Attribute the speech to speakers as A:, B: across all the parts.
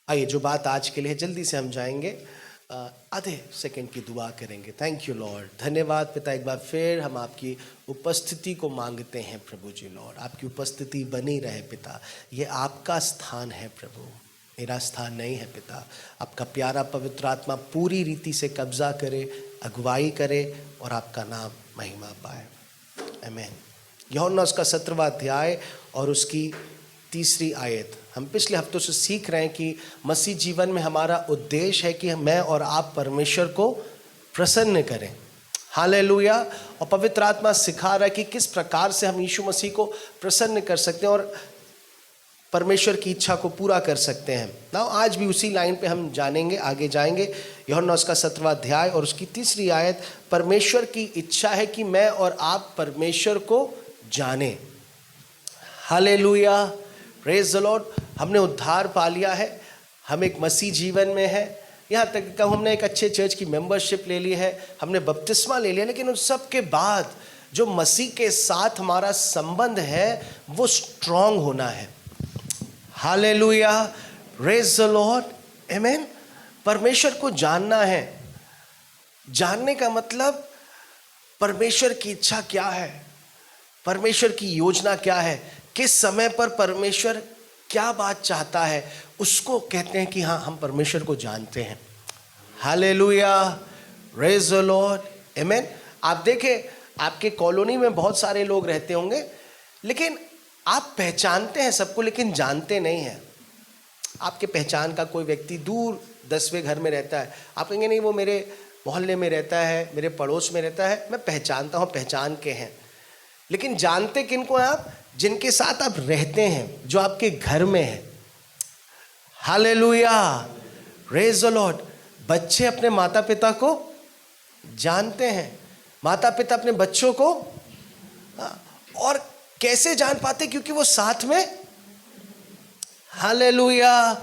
A: आइए, जो बात आज के लिए है जल्दी से हम जाएंगे, आधे सेकंड की दुआ करेंगे। थैंक यू लॉर्ड, धन्यवाद पिता। एक बार फिर हम आपकी उपस्थिति को मांगते हैं प्रभु जी। लॉर्ड, आपकी उपस्थिति बनी रहे पिता। ये आपका स्थान है प्रभु, मेरा स्थान नहीं है पिता। आपका प्यारा पवित्र आत्मा पूरी रीति से कब्जा करे, अगुवाई करे और आपका नाम महिमा पाए। आमीन। यूहन्ना उसका 17वां अध्याय और उसकी 3री आयत। हम पिछले हफ्तों से सीख रहे हैं कि मसीह जीवन में हमारा उद्देश्य है कि मैं और आप परमेश्वर को प्रसन्न करें। हालेलुया। और पवित्र आत्मा सिखा रहा है कि किस प्रकार से हम यीशु मसीह को प्रसन्न कर सकते हैं और परमेश्वर की इच्छा को पूरा कर सकते हैं ना। आज भी उसी लाइन पे हम जानेंगे, आगे जाएंगे। यूहन्ना उसका 17वां अध्याय और उसकी 3री आयत। परमेश्वर की इच्छा है कि मैं और आप परमेश्वर को जाने। Hallelujah, praise the Lord. हमने उद्धार पा लिया है, हम एक मसीह जीवन में है। यहाँ तक कि हमने एक अच्छे चर्च की मेंबरशिप ले ली है, हमने बपतिस्मा ले लिया, लेकिन उन सब के बाद जो मसीह के साथ हमारा संबंध है वो स्ट्रांग होना है। हालेलुया, प्रेज द लॉर्ड, आमीन। परमेश्वर को जानना है। जानने का मतलब परमेश्वर की इच्छा क्या है, परमेश्वर की योजना क्या है, किस समय पर परमेश्वर क्या बात चाहता है, उसको कहते हैं कि हाँ, हम परमेश्वर को जानते हैं। हालेलुया, प्रेज द लॉर्ड, आमीन। आप देखें, आपके कॉलोनी में बहुत सारे लोग रहते होंगे, लेकिन आप पहचानते हैं सबको, लेकिन जानते नहीं हैं। आपके पहचान का कोई व्यक्ति दूर 10वें घर में रहता है, आप कहेंगे नहीं वो मेरे मोहल्ले में रहता है, मेरे पड़ोस में रहता है, मैं पहचानता हूँ, पहचान के हैं। लेकिन जानते किनको हैं आप? जिनके साथ आप रहते हैं, जो आपके घर में है। Hallelujah, praise the Lord. बच्चे अपने माता पिता को जानते हैं, माता पिता अपने बच्चों को। और कैसे जान पाते? क्योंकि वो साथ में। हालेलुया,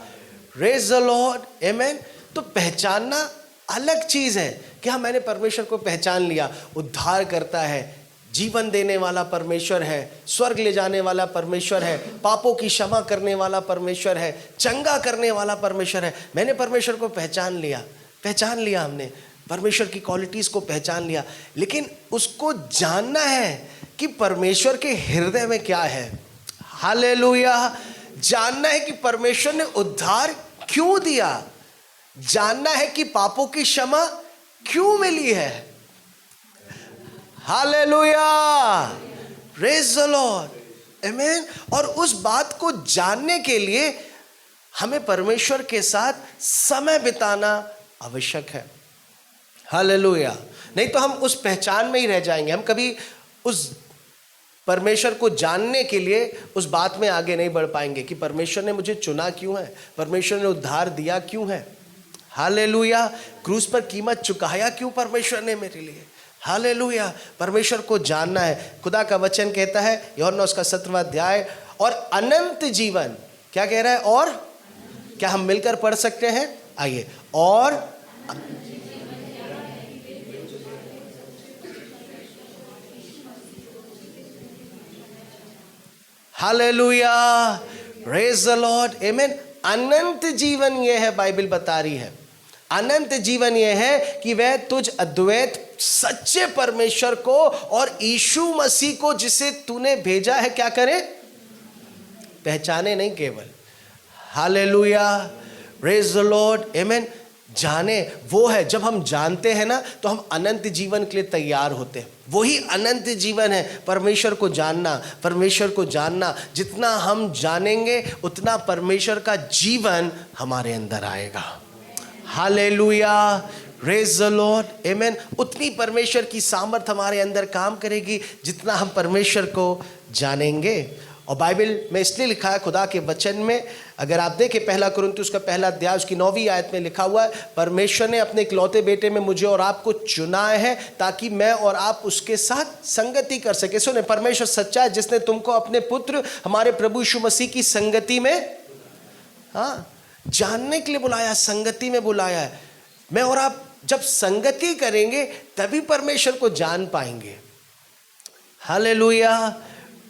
A: प्रेज द लॉर्ड, आमीन। तो पहचानना अलग चीज है कि हाँ, मैंने परमेश्वर को पहचान लिया। उद्धार करता है, जीवन देने वाला परमेश्वर है, स्वर्ग ले जाने वाला परमेश्वर है, पापों की क्षमा करने वाला परमेश्वर है, चंगा करने वाला परमेश्वर है। मैंने परमेश्वर को पहचान लिया, हमने परमेश्वर की क्वालिटीज को पहचान लिया। लेकिन उसको जानना है कि परमेश्वर के हृदय में क्या है। हालेलुया, जानना है कि परमेश्वर ने उद्धार क्यों दिया, जानना है कि पापों की क्षमा क्यों मिली है। हालेलुया, प्रेज द लॉर्ड, आमीन। और उस बात को जानने के लिए हमें परमेश्वर के साथ समय बिताना आवश्यक है। हालेलुया, नहीं तो हम उस पहचान में ही रह जाएंगे। हम कभी उस परमेश्वर को जानने के लिए उस बात में आगे नहीं बढ़ पाएंगे कि परमेश्वर ने मुझे चुना क्यों है, परमेश्वर ने उद्धार दिया क्यों है। हालेलुया, क्रूस पर कीमत चुकाया क्यों परमेश्वर ने मेरे लिए। हालेलुया, परमेश्वर को जानना है। खुदा का वचन कहता है, यूहन्ना उसका 17वां अध्याय और अनंत जीवन। क्या कह रहा है? और क्या हम मिलकर पढ़ सकते हैं? आइए। और हालेलुया, प्रेज द लॉर्ड, आमीन। अनंत जीवन यह है, बाइबल बता रही है। अनंत जीवन यह है कि वह तुझ अद्वैत सच्चे परमेश्वर को और यीशु मसीह को जिसे तूने भेजा है क्या करे? पहचाने नहीं केवल। हालेलुया, प्रेज द लॉर्ड, आमीन। जाने वो है। जब हम जानते हैं ना, तो हम अनंत जीवन के लिए तैयार होते हैं। वही अनंत जीवन है, परमेश्वर को जानना। परमेश्वर को जानना, जितना हम जानेंगे उतना परमेश्वर का जीवन हमारे अंदर आएगा। हालेलुया, प्रेज द लॉर्ड, आमीन। उतनी परमेश्वर की सामर्थ हमारे अंदर काम करेगी जितना हम परमेश्वर को जानेंगे। और बाइबल में इसलिए लिखा है, खुदा के वचन में, अगर आप देखें 1 कुरिन्थियों उसका 1 अध्याय उसकी 9वीं आयत में लिखा हुआ है, परमेश्वर ने अपने इकलौते बेटे में मुझे और आपको चुना है ताकि मैं और आप उसके साथ संगति कर सके। सुने, परमेश्वर सच्चा है जिसने तुमको अपने पुत्र हमारे प्रभु यीशु मसीह की संगति में, हाँ, जानने के लिए बुलाया, संगति में बुलाया है। मैं और आप जब संगति करेंगे तभी परमेश्वर को जान पाएंगे। हालेलुया,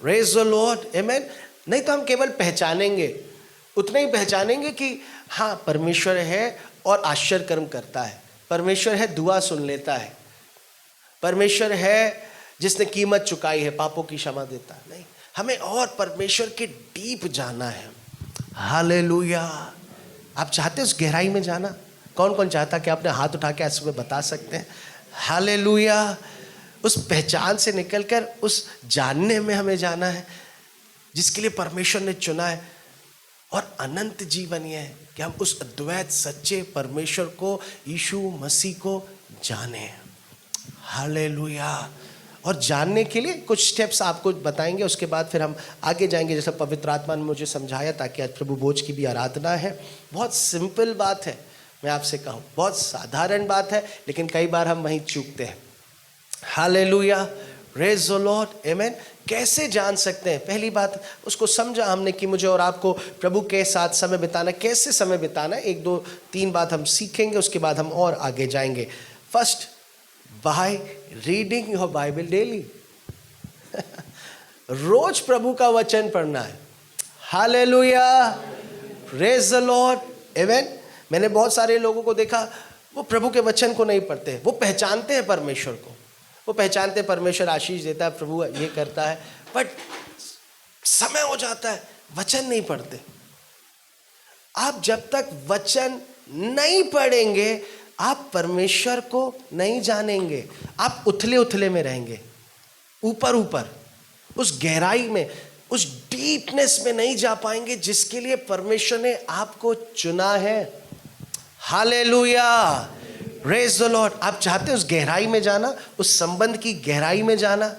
A: प्रेज द लॉर्ड, आमीन। नहीं तो हम केवल पहचानेंगे, उतना ही पहचानेंगे कि हाँ परमेश्वर है और आश्चर्य कर्म करता है, परमेश्वर है दुआ सुन लेता है, परमेश्वर है जिसने कीमत चुकाई है, पापों की क्षमा देता है। नहीं, हमें और परमेश्वर के डीप जाना है। हालेलुया। आप चाहते हैं उस गहराई में जाना? कौन कौन चाहता कि आपने हाथ उठा के आज सुबह बता सकते हैं? हालेलुया। उस पहचान से निकलकर उस जानने में हमें जाना है जिसके लिए परमेश्वर ने चुना है। और अनंत जीवन यह है कि हम उस अद्वैत सच्चे परमेश्वर को, यीशु मसीह को जाने। हालेलुया। और जानने के लिए कुछ स्टेप्स आपको बताएंगे, उसके बाद फिर हम आगे जाएंगे जैसा पवित्र आत्मा ने मुझे समझाया, ताकि आज प्रभु भोज की भी आराधना है। बहुत सिंपल बात है, मैं आपसे कहूँ बहुत साधारण बात है, लेकिन कई बार हम वहीं चूकते हैं। हालेलुया, प्रेज़ द लॉर्ड, आमेन। कैसे जान सकते हैं? पहली बात उसको समझा हमने कि मुझे और आपको प्रभु के साथ समय बिताना, कैसे समय बिताना है। 1 2 3 बात हम सीखेंगे, उसके बाद हम और आगे जाएंगे। First, by reading your Bible daily. रोज प्रभु का वचन पढ़ना है। Hallelujah, praise the Lord, amen. मैंने बहुत सारे लोगों को देखा, वो प्रभु के वचन को नहीं पढ़ते। वो पहचानते हैं परमेश्वर को, वो पहचानते हैं परमेश्वर आशीष देता है, प्रभु ये करता है, बट समय हो जाता है, वचन नहीं पढ़ते। आप जब तक वचन नहीं पढ़ेंगे आप परमेश्वर को नहीं जानेंगे। आप उथले उथले में रहेंगे, ऊपर ऊपर, उस गहराई में, उस डीपनेस में नहीं जा पाएंगे जिसके लिए परमेश्वर ने आपको चुना है। Hallelujah, praise the Lord. आप चाहते हैं उस गहराई में जाना, उस संबंध की गहराई में जाना?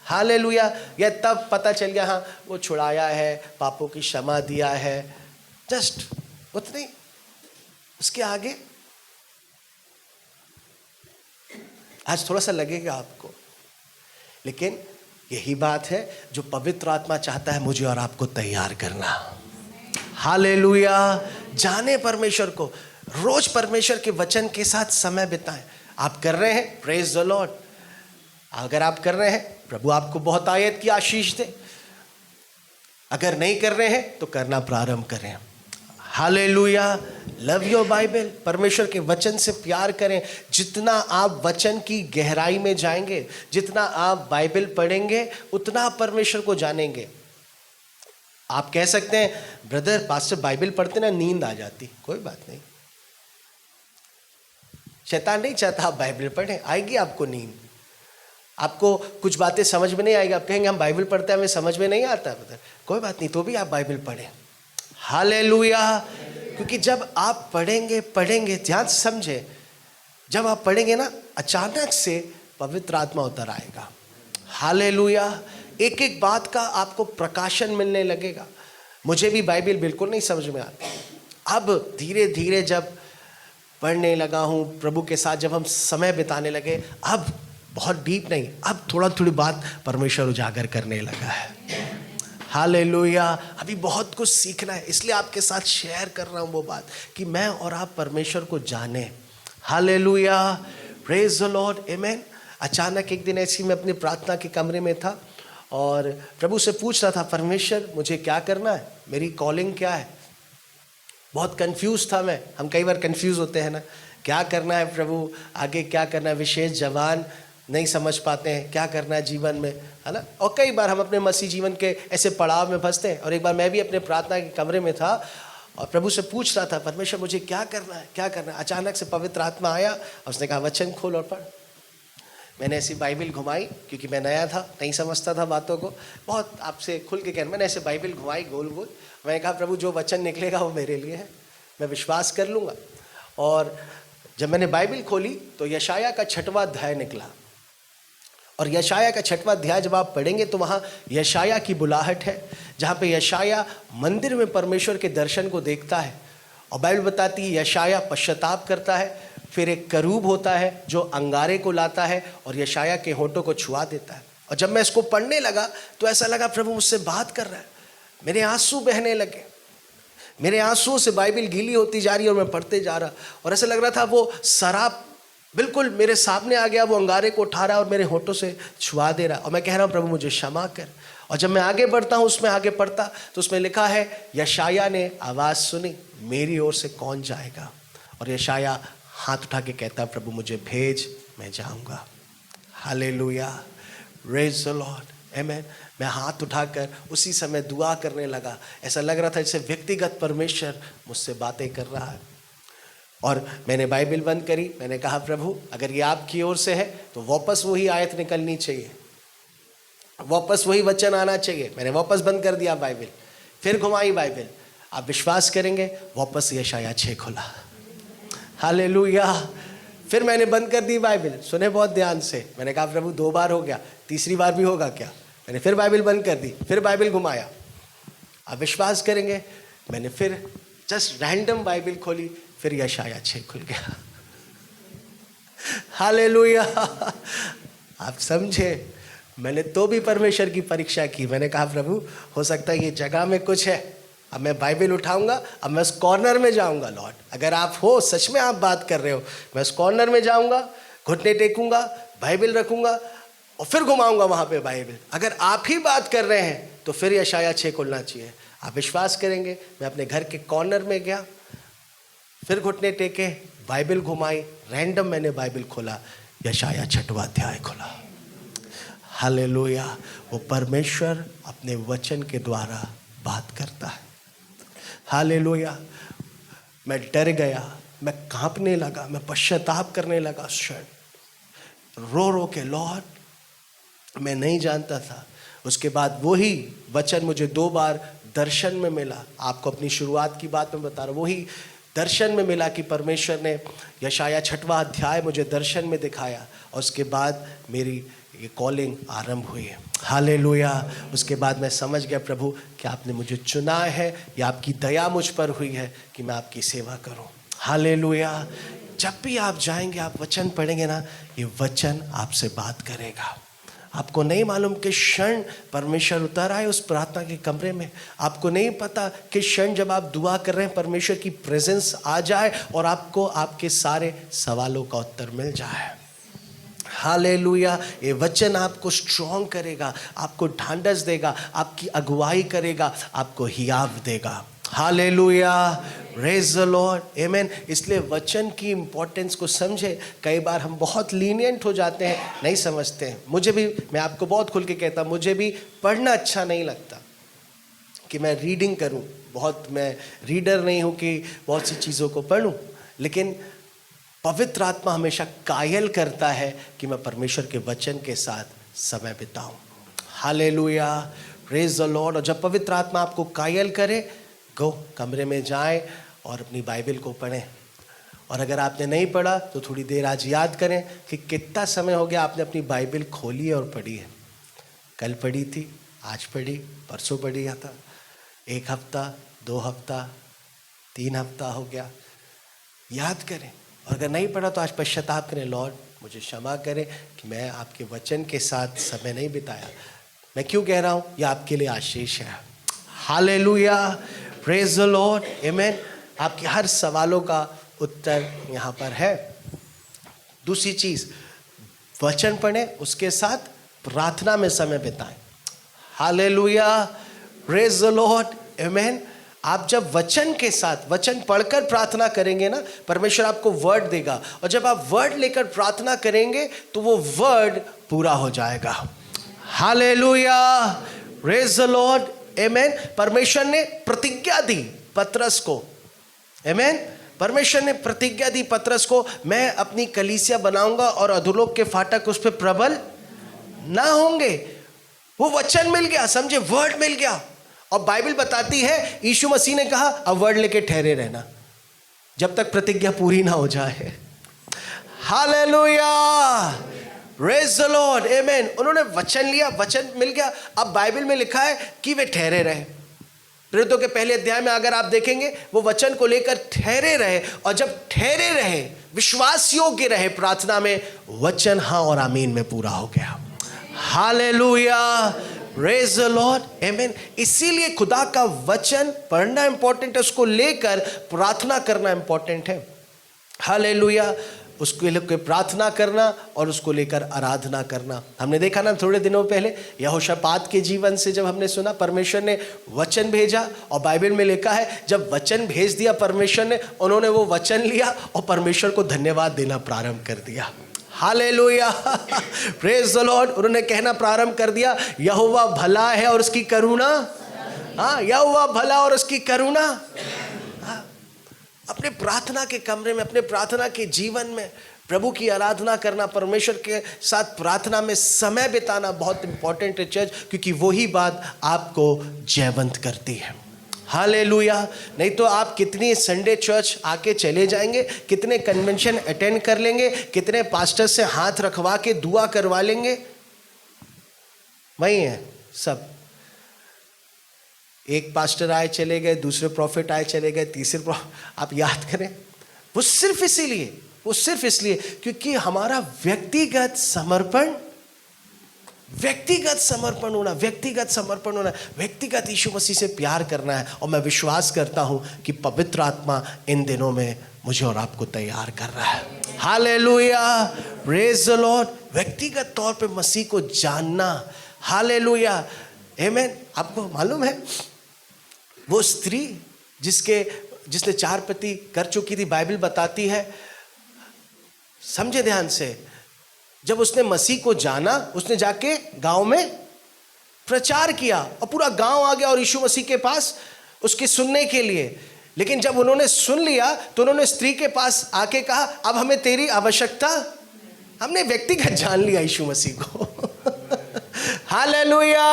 A: हालेलुया। या तब पता चल गया हाँ वो छुड़ाया है, पापों की क्षमा दिया है, जस्ट उतने, उसके आगे आज थोड़ा सा लगेगा आपको, लेकिन यही बात है जो पवित्र आत्मा चाहता है मुझे और आपको तैयार करना। हालेलुया। जाने परमेश्वर को, रोज परमेश्वर के वचन के साथ समय बिताएं। आप कर रहे हैं, प्रेज़ द लॉर्ड। अगर आप कर रहे हैं, प्रभु आपको बहुत आयत की आशीष दे। अगर नहीं कर रहे हैं तो करना प्रारंभ करें। हालेलुया। Love your Bible. परमेश्वर के वचन से प्यार करें। जितना आप वचन की गहराई में जाएंगे, जितना आप बाइबल पढ़ेंगे, उतना आप परमेश्वर को जानेंगे। आप कह सकते हैं ब्रदर पास्टर बाइबल पढ़ते ना नींद आ जाती। कोई बात नहीं, शैतान नहीं चाहता आप बाइबल पढ़ें, आएगी आपको नींद। आपको कुछ बातें समझ में नहीं आएगी, आप कहेंगे हम बाइबल पढ़ते हैं हमें समझ में नहीं आता ब्रदर, कोई बात नहीं, तो भी आप बाइबल पढ़ें। हालेलुया। क्योंकि जब आप पढ़ेंगे, ध्यान से समझे, जब आप पढ़ेंगे ना, अचानक से पवित्र आत्मा उतर आएगा। हालेलुया। एक एक बात का आपको प्रकाशन मिलने लगेगा। मुझे भी बाइबल बिल्कुल नहीं समझ में आती, अब धीरे धीरे जब पढ़ने लगा हूँ प्रभु के साथ, जब हम समय बिताने लगे, अब बहुत डीप नहीं, अब थोड़ा थोड़ी बात परमेश्वर उजागर करने लगा है। हालेलुया। अभी बहुत कुछ सीखना है, इसलिए आपके साथ शेयर कर रहा हूँ वो बात कि मैं और आप परमेश्वर को जाने। हालेलुया, प्रेज़ द लॉर्ड, आमेन। अचानक एक दिन ऐसी मैं अपनी प्रार्थना के कमरे में था और प्रभु से पूछ रहा था, परमेश्वर मुझे क्या करना है, मेरी कॉलिंग क्या है। बहुत कंफ्यूज था मैं। हम कई बार कंफ्यूज होते हैं ना, क्या करना है प्रभु, आगे क्या करना है। विशेष जवान नहीं समझ पाते हैं क्या करना है जीवन में, है ना। और कई बार हम अपने मसीह जीवन के ऐसे पड़ाव में फंसते हैं। और एक बार मैं भी अपने प्रार्थना के कमरे में था और प्रभु से पूछ रहा था, परमेश्वर मुझे क्या करना है, क्या करना है। अचानक से पवित्र आत्मा आया और उसने कहा वचन खोल और पढ़। मैंने ऐसी बाइबल घुमाई, क्योंकि मैं नया था, नहीं समझता था बातों को, बहुत आपसे खुल के कहना। मैंने ऐसे बाइबल घुमाई गोल गोल। मैंने कहा प्रभु जो वचन निकलेगा वो मेरे लिए है, मैं विश्वास कर लूँगा। और जब मैंने बाइबल खोली तो यशाया का 6वां अध्याय निकला। और यशाया का 6वां अध्याय जब आप पढ़ेंगे तो वहाँ यशाया की बुलाहट है, जहाँ पे यशाया मंदिर में परमेश्वर के दर्शन को देखता है। और बाइबल बताती है यशाया पश्चाताप करता है। फिर एक करूब होता है जो अंगारे को लाता है और यशाया के होठों को छुआ देता है। और जब मैं इसको पढ़ने लगा तो ऐसा लगा प्रभु मुझसे बात कर रहा है। मेरे आंसू बहने लगे, मेरे आंसुओं से बाइबल गीली होती जा रही और मैं पढ़ते जा रहा। और ऐसा लग रहा था वो शराब बिल्कुल मेरे सामने आ गया, वो अंगारे को उठा रहा और मेरे होठों से छुआ दे रहा। और मैं कह रहा हूँ प्रभु मुझे क्षमा कर। और जब मैं आगे बढ़ता हूँ, उसमें आगे पढ़ता तो उसमें लिखा है यशाया ने आवाज़ सुनी, मेरी ओर से कौन जाएगा। और यशाया हाथ उठा के कहता, प्रभु मुझे भेज, मैं जाऊँगा। हालेलुया, प्रेज़ द लॉर्ड, आमेन। मैं हाथ उठाकर उसी समय दुआ करने लगा। ऐसा लग रहा था जैसे व्यक्तिगत परमेश्वर मुझसे बातें कर रहा है। और मैंने बाइबल बंद करी, मैंने कहा प्रभु अगर ये आपकी ओर से है तो वापस वही आयत निकलनी चाहिए, वापस वही वचन आना चाहिए। मैंने वापस बंद कर दिया बाइबल, फिर घुमाई बाइबल। आप विश्वास करेंगे वापस यशाया 6 खुला। हालेलुया। फिर मैंने बंद कर दी बाइबल, सुने बहुत ध्यान से। मैंने कहा प्रभु 2 बार हो गया, तीसरी बार भी होगा क्या। मैंने फिर बाइबल बंद कर दी, फिर बाइबल घुमाया। आप विश्वास करेंगे मैंने फिर जस्ट रैंडम बाइबल खोली, फिर यशाया 6 खुल गया। हालेलुया। आप समझे, मैंने तो भी परमेश्वर की परीक्षा की। मैंने कहा प्रभु हो सकता है ये जगह में कुछ है, अब मैं बाइबल उठाऊंगा, अब मैं उस कॉर्नर में जाऊंगा। लॉर्ड अगर आप हो, सच में आप बात कर रहे हो, मैं उस कॉर्नर में जाऊंगा, घुटने टेकूंगा, बाइबल रखूंगा और फिर घुमाऊंगा वहां पे बाइबल। अगर आप ही बात कर रहे हैं तो फिर यशाया 6 खुलना चाहिए। आप विश्वास करेंगे मैं अपने घर के कॉर्नर में गया, फिर घुटने टेके, बाइबल घुमाई, रैंडम मैंने बाइबल खोला, यशाया 6वां अध्याय खुला। हालेलुया। वो परमेश्वर अपने वचन के द्वारा बात करता है। हालेलुया। मैं डर गया, मैं कांपने लगा, मैं पश्चाताप करने लगा। क्षण रो रो के लॉर्ड मैं नहीं जानता था। उसके बाद वही वचन मुझे 2 बार दर्शन में मिला। आपको अपनी शुरुआत की बात में बता रहा हूँ, वही दर्शन में मिला कि परमेश्वर ने यशाया 6वां अध्याय मुझे दर्शन में दिखाया। और उसके बाद मेरी ये कॉलिंग आरंभ हुई है। हालेलुया। उसके बाद मैं समझ गया प्रभु कि आपने मुझे चुना है, या आपकी दया मुझ पर हुई है कि मैं आपकी सेवा करूं। हालेलुया। जब भी आप जाएंगे, आप वचन पढ़ेंगे ना, ये वचन आपसे बात करेगा। आपको नहीं मालूम कि क्षण परमेश्वर उतर आए उस प्रार्थना के कमरे में। आपको नहीं पता कि क्षण जब आप दुआ कर रहे हैं परमेश्वर की प्रेजेंस आ जाए और आपको आपके सारे सवालों का उत्तर मिल जाए। हालेलुया। ये वचन आपको स्ट्रॉन्ग करेगा, आपको ढांढस देगा, आपकी अगुवाई करेगा, आपको हियाव देगा। हालेलुया, प्रेज़ द लॉर्ड, आमेन। इसलिए वचन की इंपॉर्टेंस को समझे। कई बार हम बहुत लीनियंट हो जाते हैं, नहीं समझते हैं। मुझे भी, मैं आपको बहुत खुल के कहता, मुझे भी पढ़ना अच्छा नहीं लगता कि मैं रीडिंग करूं। बहुत मैं रीडर नहीं हूं कि बहुत सी चीज़ों को पढ़ूं, लेकिन पवित्र आत्मा हमेशा कायल करता है कि मैं परमेश्वर के वचन के साथ समय बिताऊं। Hallelujah, praise the Lord. और जब पवित्र आत्मा आपको कायल करे, गो कमरे में जाएं और अपनी बाइबल को पढ़ें। और अगर आपने नहीं पढ़ा तो थोड़ी देर आज याद करें कि कितना समय हो गया आपने अपनी बाइबल खोली है और पढ़ी है। कल पढ़ी थी, आज पढ़ी, परसों पढ़ी था, 1 हफ्ता, 2 हफ्ता, 3 हफ्ता हो गया। याद करें। और अगर नहीं पढ़ा तो आज पश्चाताप करें, लॉर्ड मुझे क्षमा करें कि मैं आपके वचन के साथ समय नहीं बिताया। मैं क्यों कह रहा हूँ, ये आपके लिए आशीष है। हालेलुया, प्रेज़ द लॉर्ड, आमेन। आपके हर सवालों का उत्तर यहाँ पर है। दूसरी चीज़, वचन पढ़ें, उसके साथ प्रार्थना में समय बिताएं। हालेलुया, प्रेज़ द लॉर्ड, आमेन। आप जब वचन के साथ, वचन पढ़कर प्रार्थना करेंगे ना, परमेश्वर आपको वर्ड देगा। और जब आप वर्ड लेकर प्रार्थना करेंगे तो वो वर्ड पूरा हो जाएगा। हालेलुया, प्रेज़ द लॉर्ड, आमेन। परमेश्वर ने प्रतिज्ञा दी पतरस को, आमेन। परमेश्वर ने प्रतिज्ञा दी पतरस को, मैं अपनी कलीसिया बनाऊंगा और अधोलोक के फाटक उस पर प्रबल ना होंगे। वो वचन मिल गया, समझे, वर्ड मिल गया। और बाइबल बताती है यीशु मसीह ने कहा अब वर्ड लेके ठहरे रहना जब तक प्रतिज्ञा पूरी ना हो जाए। हालेलुया, प्रेज़ द लॉर्ड, आमेन। उन्होंने वचन लिया, वचन मिल गया। अब बाइबल में लिखा है कि वे ठहरे रहे। प्रेरितों के पहले अध्याय में अगर आप देखेंगे, वो वचन को लेकर ठहरे रहे। और जब ठहरे रहे, विश्वास योग्य रहे प्रार्थना में, वचन हाँ और आमीन में पूरा हो गया। हालेलुया, प्रेज़ द लॉर्ड, आमेन। इसीलिए खुदा का वचन पढ़ना इंपॉर्टेंट है, उसको लेकर प्रार्थना करना इंपॉर्टेंट है। हालेलुया। उसके लिए प्रार्थना करना और उसको लेकर आराधना करना। हमने देखा ना थोड़े दिनों पहले यहोशापात के जीवन से जब हमने सुना, परमेश्वर ने वचन भेजा और बाइबल में लिखा है जब वचन भेज दिया परमेश्वर ने, उन्होंने वो वचन लिया और परमेश्वर को धन्यवाद देना प्रारंभ कर दिया। Hallelujah, praise the Lord. उन्होंने कहना प्रारंभ कर दिया, यहोवा भला है और उसकी करुणा, हाँ, यहोवा भला और उसकी करुणा। अपने प्रार्थना के कमरे में, अपने प्रार्थना के जीवन में प्रभु की आराधना करना, परमेश्वर के साथ प्रार्थना में समय बिताना बहुत इंपॉर्टेंट है चर्च, क्योंकि वही बात आपको जयवंत करती है। हालेलुया। नहीं तो आप कितनी संडे चर्च आके चले जाएंगे, कितने कन्वेंशन अटेंड कर लेंगे, कितने पास्टर से हाथ रखवा के दुआ करवा लेंगे, वही है सब। एक पास्टर आए चले गए, दूसरे प्रॉफिट आए चले गए, तीसरे आप याद करें, वो सिर्फ इसलिए क्योंकि हमारा व्यक्तिगत समर्पण होना, व्यक्तिगत यीशु मसीह से प्यार करना है। और मैं विश्वास करता हूं कि पवित्र आत्मा इन दिनों में मुझे और आपको तैयार कर रहा है। Hallelujah, praise the Lord. व्यक्तिगत तौर पे मसीह को जानना, हालेलुया, आमेन। आपको मालूम है वो स्त्री जिसने 4 पति कर चुकी थी, बाइबल बताती है, समझे ध्यान से, जब उसने मसीह को जाना, उसने जाके गांव में प्रचार किया और पूरा गांव आ गया और यीशु मसीह के पास उसके सुनने के लिए। लेकिन जब उन्होंने सुन लिया तो उन्होंने स्त्री के पास आके कहा, अब हमें तेरी आवश्यकता, हमने व्यक्तिगत जान लिया यीशु मसीह को। Hallelujah,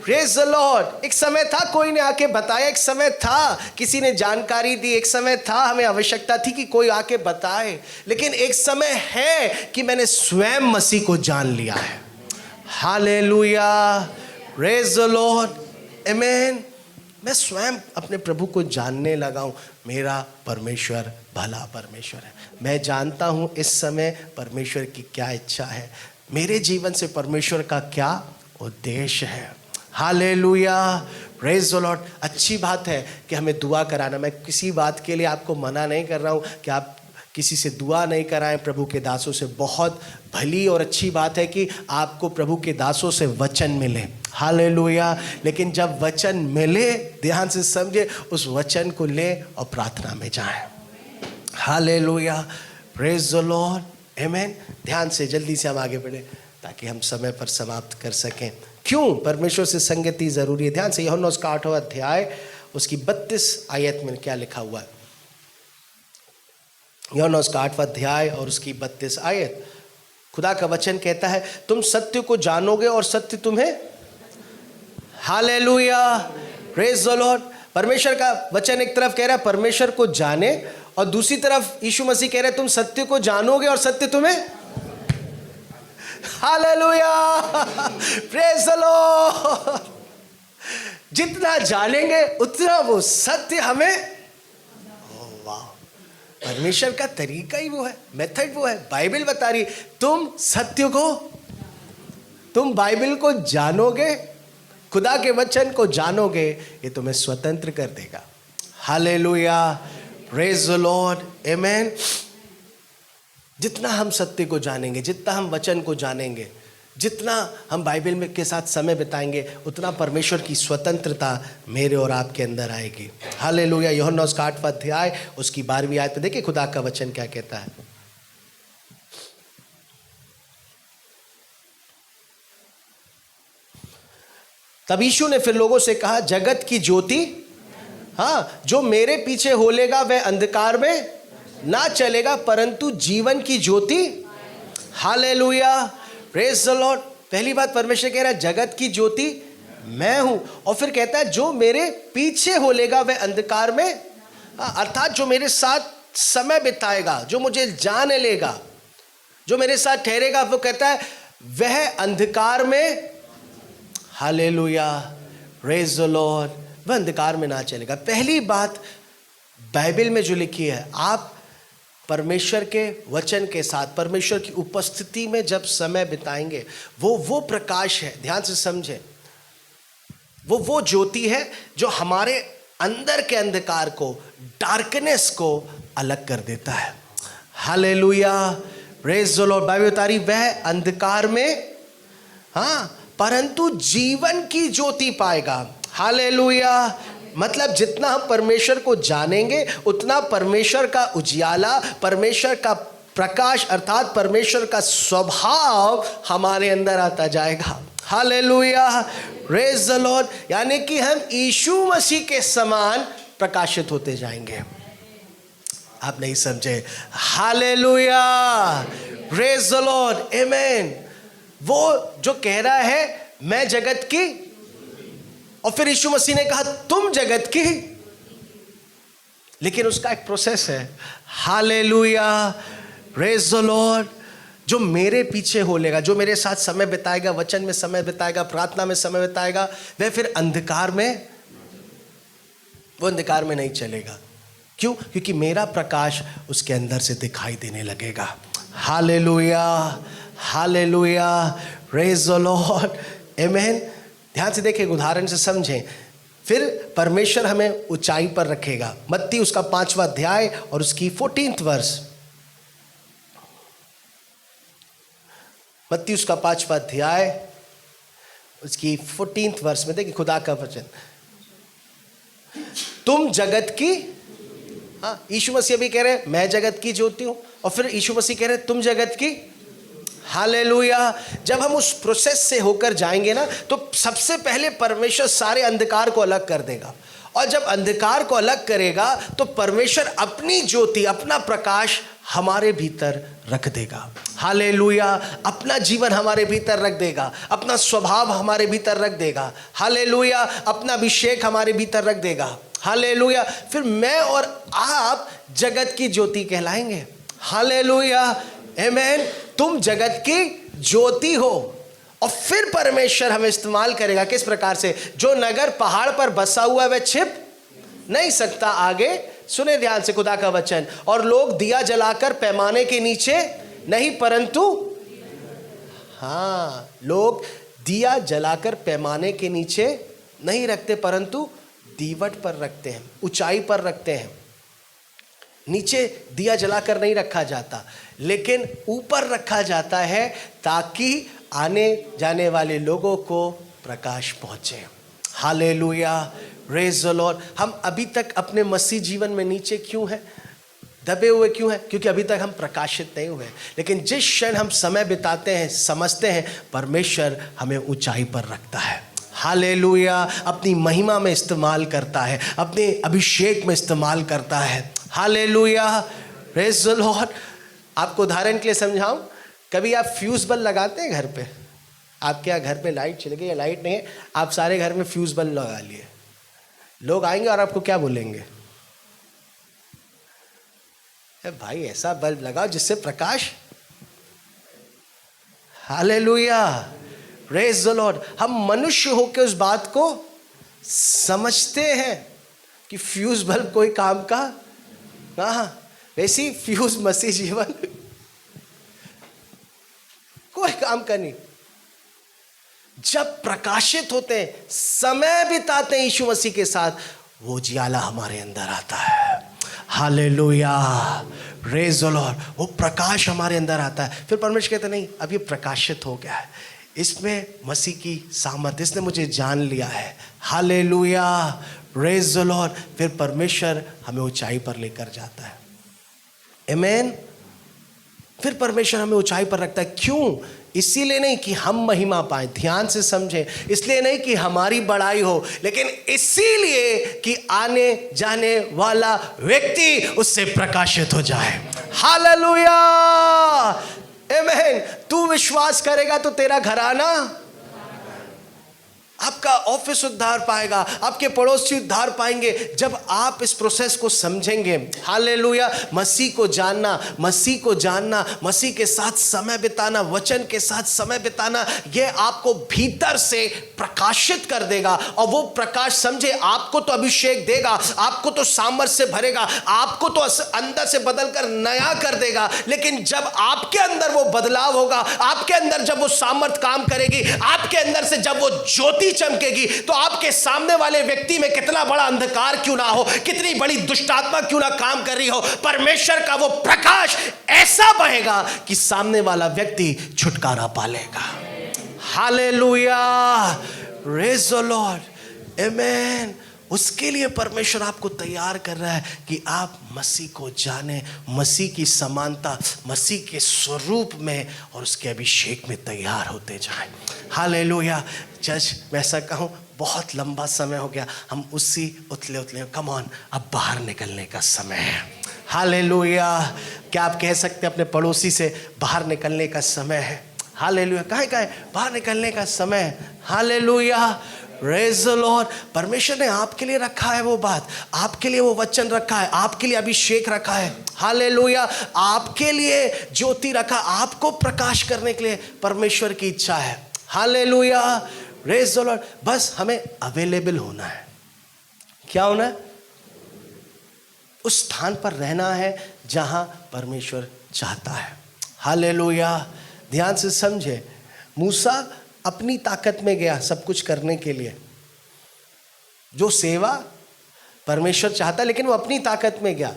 A: praise the Lord. एक समय था कोई ने आके बताया, एक समय था किसी ने जानकारी दी, एक समय था हमें आवश्यकता थी कि कोई आके बताए, लेकिन एक समय है कि मैंने स्वयं मसीह को जान लिया है। हालेलुया, प्रेज द लॉर्ड, आमेन। मैं स्वयं अपने प्रभु को जानने लगा हूं। मेरा परमेश्वर भला परमेश्वर है। मैं जानता हूं इस समय परमेश्वर की क्या इच्छा है, मेरे जीवन से परमेश्वर का क्या उद्देश्य है। Hallelujah, praise the Lord. अच्छी बात है कि हमें दुआ कराना। मैं किसी बात के लिए आपको मना नहीं कर रहा हूँ कि आप किसी से दुआ नहीं कराएं, प्रभु के दासों से। बहुत भली और अच्छी बात है कि आपको प्रभु के दासों से वचन मिले। हालेलुया। लेकिन जब वचन मिले, ध्यान से समझे, उस वचन को ले और प्रार्थना में जाएं। Hallelujah, praise the Lord, amen. ध्यान से जल्दी से हम आगे बढ़े ताकि हम समय पर समाप्त कर सकें। क्यों परमेश्वर से संगति जरूरी है? ध्यान से, यूहन्ना उसका 8वां अध्याय उसकी 32 आयत में क्या लिखा हुआ है। यूहन्ना उसका 8वां अध्याय और उसकी 32 आयत, खुदा का वचन कहता है, तुम सत्य को जानोगे और सत्य तुम्हें, हालेलुया, प्रेज द लॉर्ड। परमेश्वर का वचन एक तरफ कह रहा है परमेश्वर को जाने, और दूसरी तरफ यीशु मसीह कह रहे हैं तुम सत्य को जानोगे और सत्य तुम्हें, हालेलुया, प्रेज द लॉर्ड। जितना जानेंगे उतना वो सत्य हमें, वाह, परमेश्वर का तरीका ही वो है, मेथड वो है। बाइबल बता रही तुम सत्य को, तुम बाइबल को जानोगे, खुदा के वचन को जानोगे, ये तुम्हें स्वतंत्र कर देगा। हालेलुया, प्रेज द लॉर्ड, आमेन। जितना हम सत्य को जानेंगे, जितना हम वचन को जानेंगे, जितना हम बाइबल में के साथ समय बिताएंगे, उतना परमेश्वर की स्वतंत्रता मेरे और आपके अंदर आएगी। हालेलुया। यूहन्ना उसका 8वां अध्याय उसकी 12वीं आयत पे देखिए खुदा का वचन क्या कहता है। तब यीशु ने फिर लोगों से कहा, जगत की ज्योति, हाँ, जो मेरे पीछे होलेगा वह अंधकार में ना चलेगा परंतु जीवन की ज्योति, हालेलुया, प्रेज द लॉर्ड। पहली बात परमेश्वर कह रहा है जगत की ज्योति मैं हूं, और फिर कहता है जो मेरे पीछे होलेगा वह अंधकार में, अर्थात जो मेरे साथ समय बिताएगा, जो मुझे जान लेगा, जो मेरे साथ ठहरेगा, वो कहता है वह अंधकार में, हालेलुया, प्रेज द लॉर्ड, वह अंधकार में ना चलेगा। पहली बात बाइबल में जो लिखी है, आप परमेश्वर के वचन के साथ, परमेश्वर की उपस्थिति में जब समय बिताएंगे, वो प्रकाश है, ध्यान से समझें, वो ज्योति है जो हमारे अंदर के अंधकार को, डार्कनेस को अलग कर देता है। Hallelujah, praise the Lord. Bible बता रही वह अंधकार में, हाँ, परंतु जीवन की ज्योति पाएगा। हालेलुया, मतलब जितना हम परमेश्वर को जानेंगे उतना परमेश्वर का उजियाला, परमेश्वर का प्रकाश अर्थात परमेश्वर का स्वभाव हमारे अंदर आता जाएगा। Hallelujah, praise the Lord. यानी कि हम यीशु मसीह के समान प्रकाशित होते जाएंगे। आप नहीं समझे? हालेलुया, प्रेज द लॉर्ड, आमेन। वो जो कह रहा है मैं जगत की, और फिर यीशु मसीह ने कहा तुम जगत की, लेकिन उसका एक प्रोसेस है। Hallelujah, praise the Lord. जो मेरे पीछे हो लेगा, जो मेरे साथ समय बिताएगा, वचन में समय बिताएगा, प्रार्थना में समय बिताएगा, वह फिर अंधकार में, वो अंधकार में नहीं चलेगा। क्यों? क्योंकि मेरा प्रकाश उसके अंदर से दिखाई देने लगेगा। Hallelujah, hallelujah, praise the Lord, amen. ध्यान से देखें, उदाहरण से समझें। फिर परमेश्वर हमें ऊंचाई पर रखेगा। मत्ती उसका 5वां अध्याय और उसकी 14th वर्ष। मत्ती उसका 5वां अध्याय उसकी 14th वर्ष में देखिए खुदा का वचन, तुम जगत की, हाँ, यीशु मसीह भी कह रहे मैं जगत की ज्योति हूं, और फिर यीशु मसीह कह रहे तुम जगत की। हालेलुया। जब हम उस प्रोसेस से होकर जाएंगे ना, तो सबसे पहले परमेश्वर सारे अंधकार को अलग कर देगा, और जब अंधकार को अलग करेगा तो परमेश्वर अपनी ज्योति, अपना प्रकाश हमारे भीतर रख देगा। हालेलुया, अपना जीवन हमारे भीतर रख देगा, अपना स्वभाव हमारे भीतर रख देगा। हालेलुया, अपना अभिषेक हमारे भीतर रख देगा। हालेलुया, फिर मैं और आप जगत की ज्योति कहलाएंगे। हालेलुया, आमेन। तुम जगत की ज्योति हो। और फिर परमेश्वर हमें इस्तेमाल करेगा किस प्रकार से? जो नगर पहाड़ पर बसा हुआ है वह छिप नहीं सकता। आगे सुने ध्यान से खुदा का वचन, और लोग दिया जलाकर पैमाने के नीचे नहीं परंतु, हाँ, लोग दिया जलाकर पैमाने के नीचे नहीं रखते परंतु दीवट पर रखते हैं, ऊंचाई पर रखते हैं। नीचे दिया जलाकर नहीं रखा जाता, लेकिन ऊपर रखा जाता है ताकि आने जाने वाले लोगों को प्रकाश पहुंचे। Hallelujah, praise the Lord. हम अभी तक अपने मसीह जीवन में नीचे क्यों हैं, दबे हुए क्यों हैं? क्योंकि अभी तक हम प्रकाशित नहीं हुए। लेकिन जिस क्षण हम समय बिताते हैं, समझते हैं, परमेश्वर हमें ऊंचाई पर रखता है। हालेलुया, अपनी महिमा में इस्तेमाल करता है, अपने अभिषेक में इस्तेमाल करता है। Hallelujah, praise the Lord. आपको उदाहरण के लिए समझाऊं, कभी आप फ्यूज बल्ब लगाते हैं घर पे? आपके यहाँ घर पे लाइट चली गई या लाइट नहीं है, आप सारे घर में फ्यूज बल्ब लगा लिए, लोग आएंगे और आपको क्या बोलेंगे? भाई ऐसा बल्ब लगाओ जिससे प्रकाश। Hallelujah, praise the Lord. हम मनुष्य होकर उस बात को समझते हैं कि फ्यूज बल्ब कोई काम का, हाँ, वैसी फ्यूज मसीह जीवन कोई काम का नहीं। जब प्रकाशित होते हैं, समय बिताते हैं यीशु मसीह के साथ, वो उजियाला हमारे अंदर आता है। Hallelujah, praise the Lord. वो प्रकाश हमारे अंदर आता है। फिर परमेश्वर कहते नहीं, अब ये प्रकाशित हो गया है, इसमें मसीह की सामर्थ, इसने मुझे जान लिया है। Hallelujah, praise the Lord. फिर परमेश्वर हमें ऊंचाई पर लेकर जाता है। आमेन। फिर परमेश्वर हमें ऊंचाई पर रखता है। क्यों? इसीलिए नहीं कि हम महिमा पाए, ध्यान से समझें, इसलिए नहीं कि हमारी बड़ाई हो, लेकिन इसीलिए कि आने जाने वाला व्यक्ति उससे प्रकाशित हो जाए। हालेलुया, आमेन। तू विश्वास करेगा तो तेरा घराना, आपका ऑफिस उद्धार पाएगा, आपके पड़ोसी उद्धार पाएंगे जब आप इस प्रोसेस को समझेंगे। हालेलुया, मसीह को जानना, मसीह को जानना, मसीह के साथ समय बिताना, वचन के साथ समय बिताना, यह आपको भीतर से प्रकाशित कर देगा। और वो प्रकाश समझे, आपको तो अभिषेक देगा, आपको तो सामर्थ से भरेगा, आपको तो अंदर से बदलकर नया कर देगा। लेकिन जब आपके अंदर वो बदलाव होगा, आपके अंदर जब वो सामर्थ काम करेगी, आपके अंदर से जब वो ज्योति रोशनी चमकेगी तो आपके सामने वाले व्यक्ति में कितना बड़ा अंधकार क्यों ना हो, कितनी बड़ी दुष्ट आत्मा क्यों ना काम कर रही हो, परमेश्वर का वो प्रकाश ऐसा बहेगा कि सामने वाला व्यक्ति छुटकारा पालेगा। हालेलुया, प्रेज़ द लॉर्ड, आमेन। उसके लिए परमेश्वर आपको तैयार कर रहा है कि आप मसीह को जाने, मसीह की समानता, मसीह के स्वरूप में और उसके अभिषेक में तैयार होते जाएं। हालेलुया। चर्च मैं ऐसा कहूँ, बहुत लंबा समय हो गया, हम उसी उतले कम ऑन, अब बाहर निकलने का समय है। हालेलुया। क्या आप कह सकते हैं अपने पड़ोसी से, बाहर निकलने का समय है? हालेलुया। कहाँ बाहर निकलने का समय है। Hallelujah, praise the Lord. परमेश्वर ने आपके लिए रखा है वो बात, आपके लिए वो वचन रखा है, आपके लिए अभिषेक रखा है। हालेलुया। आपके लिए ज्योति रखा, आपको प्रकाश करने के लिए परमेश्वर की इच्छा है। Hallelujah, praise the Lord. बस हमें अवेलेबल होना है। क्या होना है? उस स्थान पर रहना है जहां परमेश्वर चाहता है। हालेलुया। ध्यान से समझे, मूसा अपनी ताकत में गया सब कुछ करने के लिए, जो सेवा परमेश्वर चाहता, लेकिन वो अपनी ताकत में गया।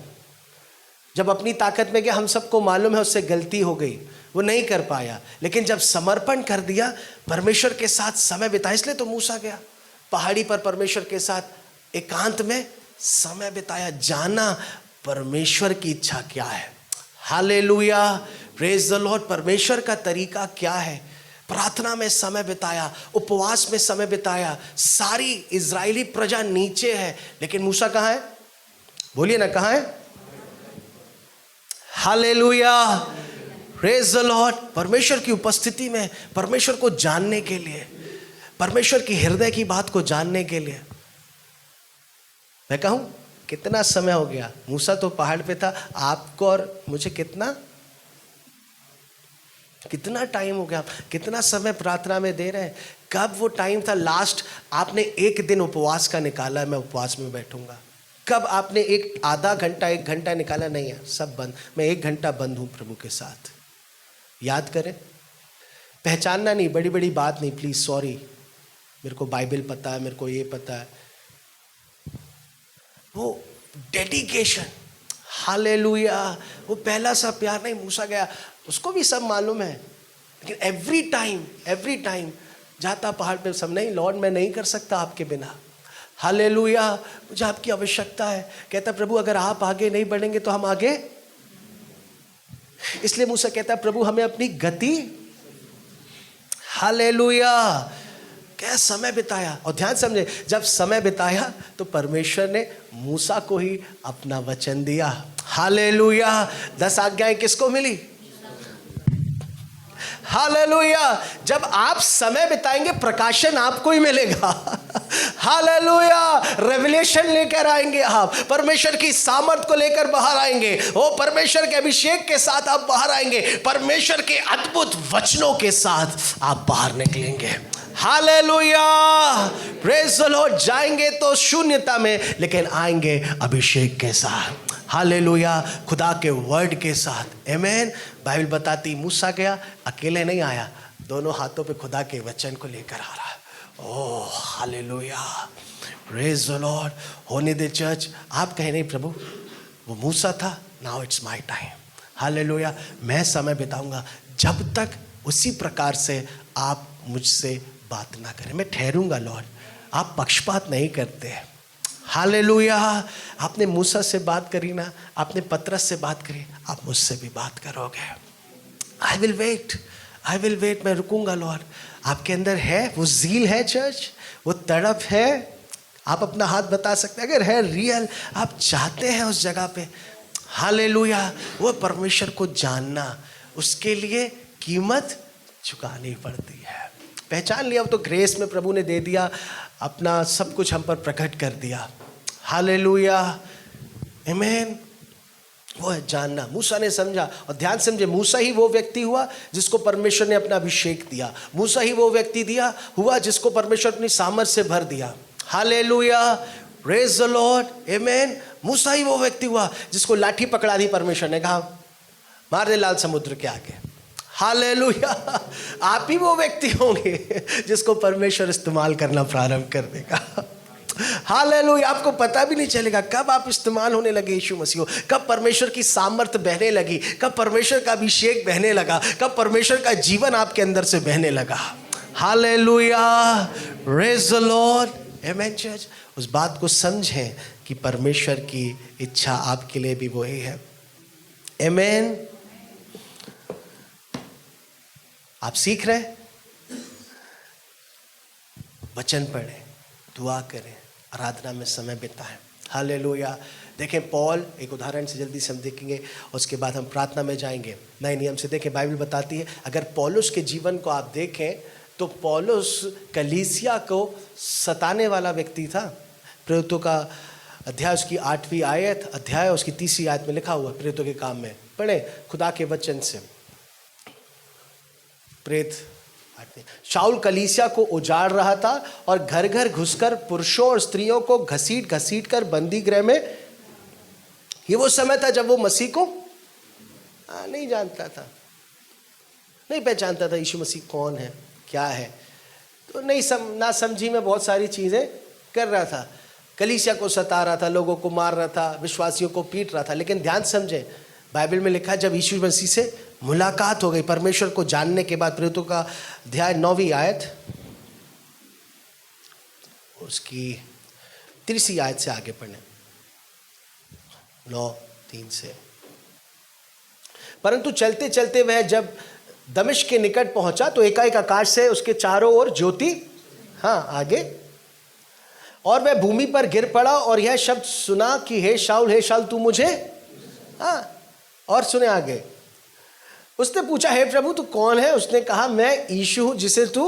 A: जब अपनी ताकत में गया, हम सबको मालूम है उससे गलती हो गई, वो नहीं कर पाया। लेकिन जब समर्पण कर दिया, परमेश्वर के साथ समय बिताया, इसलिए तो मूसा गया पहाड़ी पर, परमेश्वर के साथ एकांत में समय बिताया, जाना परमेश्वर की इच्छा क्या है। Hallelujah, praise the Lord. परमेश्वर का तरीका क्या है? प्रार्थना में समय बिताया, उपवास में समय बिताया। सारी इजरायली प्रजा नीचे है, लेकिन मूसा कहाँ है? बोलिए ना, कहाँ है? Hallelujah, praise the Lord. परमेश्वर की उपस्थिति में, परमेश्वर को जानने के लिए, परमेश्वर की हृदय की बात को जानने के लिए। मैं कहूं, कितना समय हो गया, मूसा तो पहाड़ पे था, आपको और मुझे कितना टाइम हो गया, कितना समय प्रार्थना में दे रहे हैं। कब वो टाइम था लास्ट आपने एक दिन उपवास का निकाला, मैं उपवास में बैठूंगा? कब आपने एक आधा घंटा, एक घंटा निकाला? नहीं है, सब बंद। मैं 1 घंटा बंद हूं प्रभु के साथ। याद करें, पहचानना नहीं, बड़ी बड़ी बात नहीं, प्लीज सॉरी, मेरे को बाइबल पता है, मेरे को ये पता है। वो डेडिकेशन, हालेलुया, वो पहला सा प्यार नहीं। मूसा गया, उसको भी सब मालूम है, लेकिन एवरी टाइम जाता पहाड़ पे, सब नहीं लॉर्ड मैं नहीं कर सकता आपके बिना। हालेलुया, मुझे आपकी आवश्यकता है। कहता प्रभु अगर आप आगे नहीं बढ़ेंगे तो हम आगे। इसलिए मूसा कहता प्रभु हमें अपनी गति। हालेलुया, क्या समय बिताया। और ध्यान समझे, जब समय बिताया तो परमेश्वर ने मूसा को ही अपना वचन दिया। हालेलुया, 10 आज्ञाएं किसको मिली? हालेलुया। जब आप समय बिताएंगे, प्रकाशन आपको ही मिलेगा। हालेलुया, रेवलेशन लेकर आएंगे आप, परमेश्वर की सामर्थ को लेकर बाहर आएंगे। ओ परमेश्वर के अभिषेक के साथ आप बाहर आएंगे, परमेश्वर के अद्भुत वचनों के साथ आप बाहर निकलेंगे। Hallelujah, praise the Lord. जाएंगे तो शून्यता में, लेकिन आएंगे अभिषेक के साथ। हालेलुया, खुदा के वर्ड के साथ। आमेन। बाइबल बताती मूसा गया, अकेले नहीं आया, दोनों हाथों पे खुदा के वचन को लेकर आ रहा है। Oh hallelujah, praise the Lord. होने दे चर्च। आप कहे नहीं प्रभु वो मूसा था, now it's my time. Hallelujah, मैं समय बिताऊंगा जब तक उसी प्रकार से आप मुझसे बात ना करें। मैं ठहरूंगा लॉर्ड। आप पक्षपात नहीं करते। हालेलुया, आपने मूसा से बात करी ना, आपने पतरस से बात करी, आप मुझसे भी बात करोगे। आई विल वेट, मैं रुकूंगा लॉर्ड। आपके अंदर है वो ज़ील है चर्च, वो तड़प है। आप अपना हाथ बता सकते हैं अगर है रियल, आप चाहते हैं उस जगह पे। हालेलुया, वो परमेश्वर को जानना, उसके लिए कीमत चुकानी पड़ती है। पहचान लिया, वो तो ग्रेस में प्रभु ने दे दिया, अपना सब कुछ हम पर प्रकट कर दिया। हालेलुया, आमेन। वो है जानना। मूसा ने समझा, और ध्यान समझे, मूसा ही वो व्यक्ति हुआ जिसको परमेश्वर ने अपना अभिषेक दिया। मूसा ही वो व्यक्ति हुआ जिसको परमेश्वर अपनी सामर्थ से भर दिया। हालेलुया, प्रेज़ द लॉर्ड, आमेन। मूसा ही वो व्यक्ति हुआ जिसको लाठी पकड़ा दी परमेश्वर ने, कहा मार दे लाल समुद्र के आगे। हालेलुया। आप ही वो व्यक्ति होंगे जिसको परमेश्वर इस्तेमाल करना प्रारंभ कर देगा। हालेलुया। आपको पता भी नहीं चलेगा कब आप इस्तेमाल होने लगे यीशु मसीह, कब परमेश्वर की सामर्थ बहने लगी, कब परमेश्वर का अभिषेक बहने लगा, कब परमेश्वर का जीवन आपके अंदर से बहने लगा। Hallelujah, praise the Lord, amen church. उस बात को समझें कि परमेश्वर की इच्छा आपके लिए भी वही है। आमेन। आप सीख रहे, वचन पढ़ें, दुआ करें, आराधना में समय बिताएं। हालेलुया। देखें पौल, एक उदाहरण से जल्दी से हम देखेंगे, उसके बाद हम प्रार्थना में जाएंगे। नए नियम से देखें, बाइबल बताती है अगर पौलुस के जीवन को आप देखें तो पौलुस कलीसिया को सताने वाला व्यक्ति था। प्रेरितों का अध्याय उसकी 8वीं आयत, अध्याय उसकी 30वीं आयत में लिखा हुआ, प्रेरितों के काम में पढ़े खुदा के वचन से। प्रेत शाऊल कलीसिया को उजाड़ रहा था और घर घर घुसकर पुरुषों और स्त्रियों को घसीट घसीट कर बंदी गृह में। ये वो समय था जब वो मसीह को नहीं जानता था, नहीं पहचानता था यीशु मसीह कौन है, क्या है। तो ना समझी में बहुत सारी चीजें कर रहा था, कलीसिया को सता रहा था, लोगों को मार रहा था, विश्वासियों को पीट रहा था। लेकिन ध्यान समझे, बाइबल में लिखा है जब यीशु मसीह से मुलाकात हो गई, परमेश्वर को जानने के बाद, प्रेरितों का अध्याय 9वीं आयत उसकी 30वीं आयत से आगे पढ़ने, 9:3 से। परंतु चलते चलते वह जब दमिश्क के निकट पहुंचा तो एकाएक आकाश से उसके चारों ओर ज्योति, आगे, और वह भूमि पर गिर पड़ा और यह शब्द सुना कि हे शाऊल तू मुझे, और सुने आगे। उसने पूछा हे प्रभु तू कौन है? उसने कहा मैं यीशु हूं जिसे तू।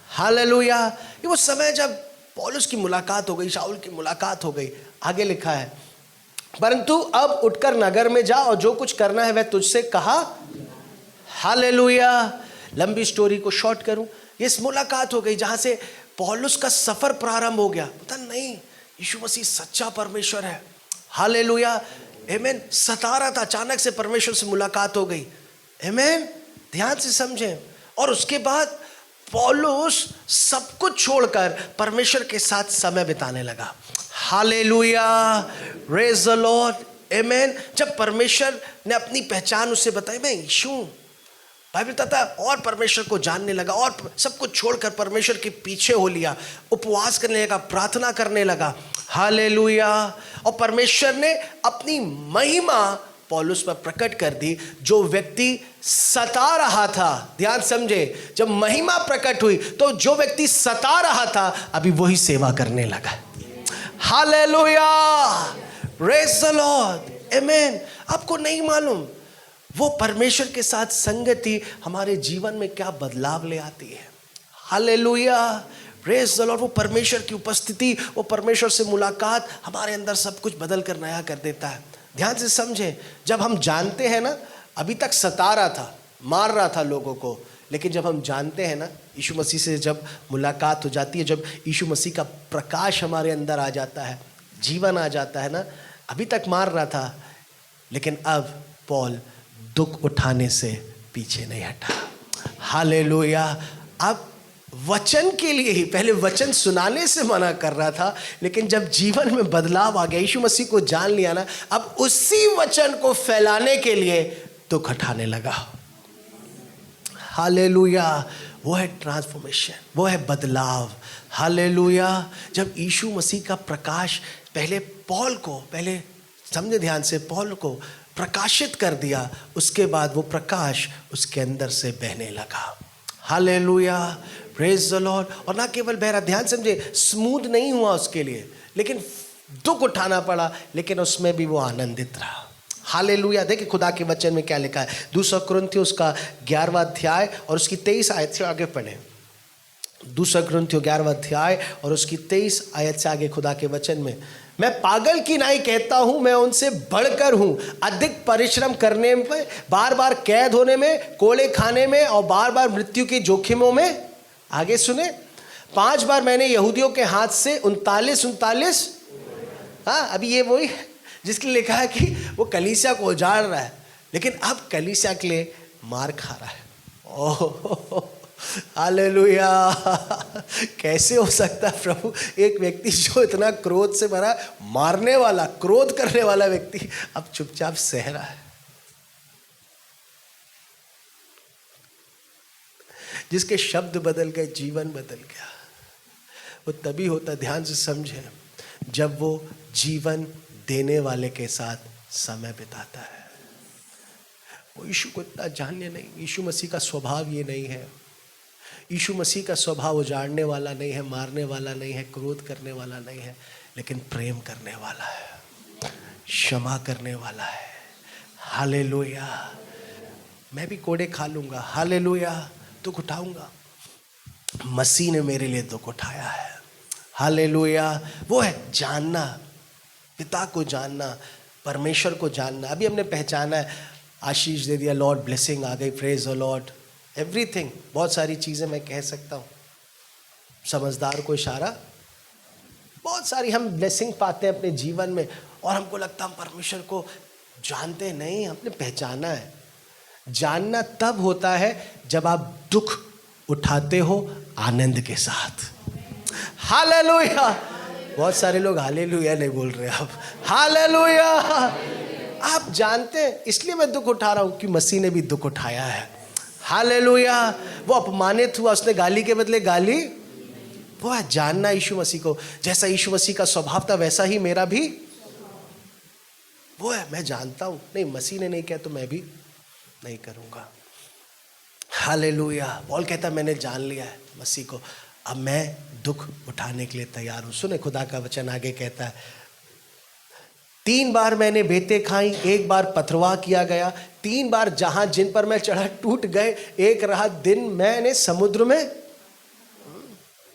A: हालेलुया। ये वो समय जब पौलुस की मुलाकात हो गई, शाऊल की मुलाकात हो गई। आगे लिखा है परंतु अब उठकर नगर में जा और जो कुछ करना है वह तुझसे कहा। हालेलुया। लंबी स्टोरी को शॉर्ट करूं, ये मुलाकात हो गई जहां से पौलुस का सफर प्रारंभ हो गया। पता नहीं यीशु मसीह सच्चा परमेश्वर है। हालेलुया, आमेन। सता रहा था, अचानक से परमेश्वर से मुलाकात हो गई। आमेन। ध्यान से समझें। और उसके बाद पौलुस सब कुछ छोड़कर परमेश्वर के साथ समय बिताने लगा। हालेलुया, प्रेज़ द लॉर्ड, आमेन। जब परमेश्वर ने अपनी पहचान उसे बताई, मैं यीशु हूं, बाइबल बताता है, और परमेश्वर को जानने लगा और सब कुछ छोड़कर परमेश्वर के पीछे हो लिया, उपवास करने लगा, प्रार्थना करने लगा। हालेलुया। और परमेश्वर ने अपनी महिमा पौलुस पर प्रकट कर दी। जो व्यक्ति सता रहा था, ध्यान समझे, जब महिमा प्रकट हुई तो जो व्यक्ति सता रहा था अभी वही सेवा करने लगा। हालेलुया, प्रेज़ द लॉर्ड, आमेन। आपको नहीं मालूम वो परमेश्वर के साथ संगति हमारे जीवन में क्या बदलाव ले आती है। Hallelujah, praise the Lord. वो परमेश्वर की उपस्थिति, वो परमेश्वर से मुलाकात हमारे अंदर सब कुछ बदल कर नया कर देता है। ध्यान से समझे, जब हम जानते हैं ना, अभी तक सता रहा था, मार रहा था लोगों को, लेकिन जब हम जानते हैं ना, यीशु मसीह से जब मुलाकात हो जाती है, जब यीशु मसीह का प्रकाश हमारे अंदर आ जाता है, जीवन आ जाता है ना, अभी तक मार रहा था लेकिन अब पौल दुख उठाने से पीछे नहीं हटा। हालेलुया। अब वचन के लिए ही, पहले वचन सुनाने से मना कर रहा था, लेकिन जब जीवन में बदलाव आ गया, यीशु मसीह को जान लिया ना, अब उसी वचन को फैलाने के लिए दुख उठाने लगा। हालेलुया। वो है ट्रांसफॉर्मेशन, वो है बदलाव। हालेलुया। जब यीशु मसीह का प्रकाश पहले पौल को, पहले समझे ध्यान से, पौल को प्रकाशित कर दिया, उसके बाद वो प्रकाश उसके अंदर से बहने लगा। Hallelujah, praise the Lord. और ना केवल बहरा, ध्यान समझे, स्मूथ नहीं हुआ उसके लिए, लेकिन दुख उठाना पड़ा, लेकिन उसमें भी वो आनंदित रहा। हालेलुया। देखिए खुदा के वचन में क्या लिखा है, 2 कुरिन्थियों उसका 11वां अध्याय और उसकी 23 आयत से आगे पढ़ें। 2 कुरिन्थियों 11वां अध्याय और उसकी 23 आयत से आगे खुदा के वचन में, मैं पागल की नहीं कहता हूं, मैं उनसे बढ़कर हूं। अधिक परिश्रम करने में, बार बार कैद होने में, कोड़े खाने में और बार बार मृत्यु के जोखिमों में। आगे सुने, 5 बार मैंने यहूदियों के हाथ से 39 अभी ये वही जिसके लिए लिखा है कि वो कलीसिया को उजाड़ रहा है, लेकिन अब कलीसिया के लिए मार खा रहा है। Oh hallelujah. कैसे हो सकता है प्रभु, एक व्यक्ति जो इतना क्रोध से भरा, मारने वाला, क्रोध करने वाला व्यक्ति अब चुपचाप सह रहा है। जिसके शब्द बदल गए, जीवन बदल गया। वो तभी होता, ध्यान से समझे, जब वो जीवन देने वाले के साथ समय बिताता है। वो यीशु को इतना जानने नहीं, यीशु मसीह का स्वभाव ये नहीं है। यीशु मसीह का स्वभाव उजाड़ने वाला नहीं है, मारने वाला नहीं है, क्रोध करने वाला नहीं है, लेकिन प्रेम करने वाला है, क्षमा करने वाला है। हालेलुया। मैं भी कोड़े खा लूंगा, हालेलुया, दुख उठाऊंगा। मसीह ने मेरे लिए दुख उठाया है। हालेलुया। वो है जानना, पिता को जानना, परमेश्वर को जानना। अभी हमने पहचाना है, आशीष दे दिया, लॉर्ड ब्लेसिंग आ गई, प्रेज द लॉर्ड, एवरीथिंग, बहुत सारी चीज़ें मैं कह सकता हूँ। समझदार को इशारा, बहुत सारी हम ब्लेसिंग पाते हैं अपने जीवन में, और हमको लगता है हम परमेश्वर को जानते नहीं, हमने पहचाना है। जानना तब होता है जब आप दुख उठाते हो आनंद के साथ। हालेलुया। बहुत सारे लोग हालेलुया नहीं बोल रहे अब। हालेलुया। आप जानते हैं, इसलिए मैं दुख उठा रहा हूं कि मसीह ने भी दुख उठाया है। हालेलुया। वो अपमानित हुआ, उसने गाली के बदले गाली। वो है जानना यीशु मसीह को, जैसा यीशु मसीह का स्वभाव था वैसा ही मेरा भी वो है। मैं जानता हूं, नहीं मसीह ने नहीं किया तो मैं भी नहीं करूंगा। हालेलुया। पौल कहता मैंने जान लिया है मसीह को, अब मैं दुख उठाने के लिए तैयार हूं। सुने खुदा का वचन आगे कहता है, 3 बार मैंने बेतें खाई, 1 बार पथरवाह किया गया, 3 बार जहां जिन पर मैं चढ़ा टूट गए, 1 रात दिन मैंने समुद्र में।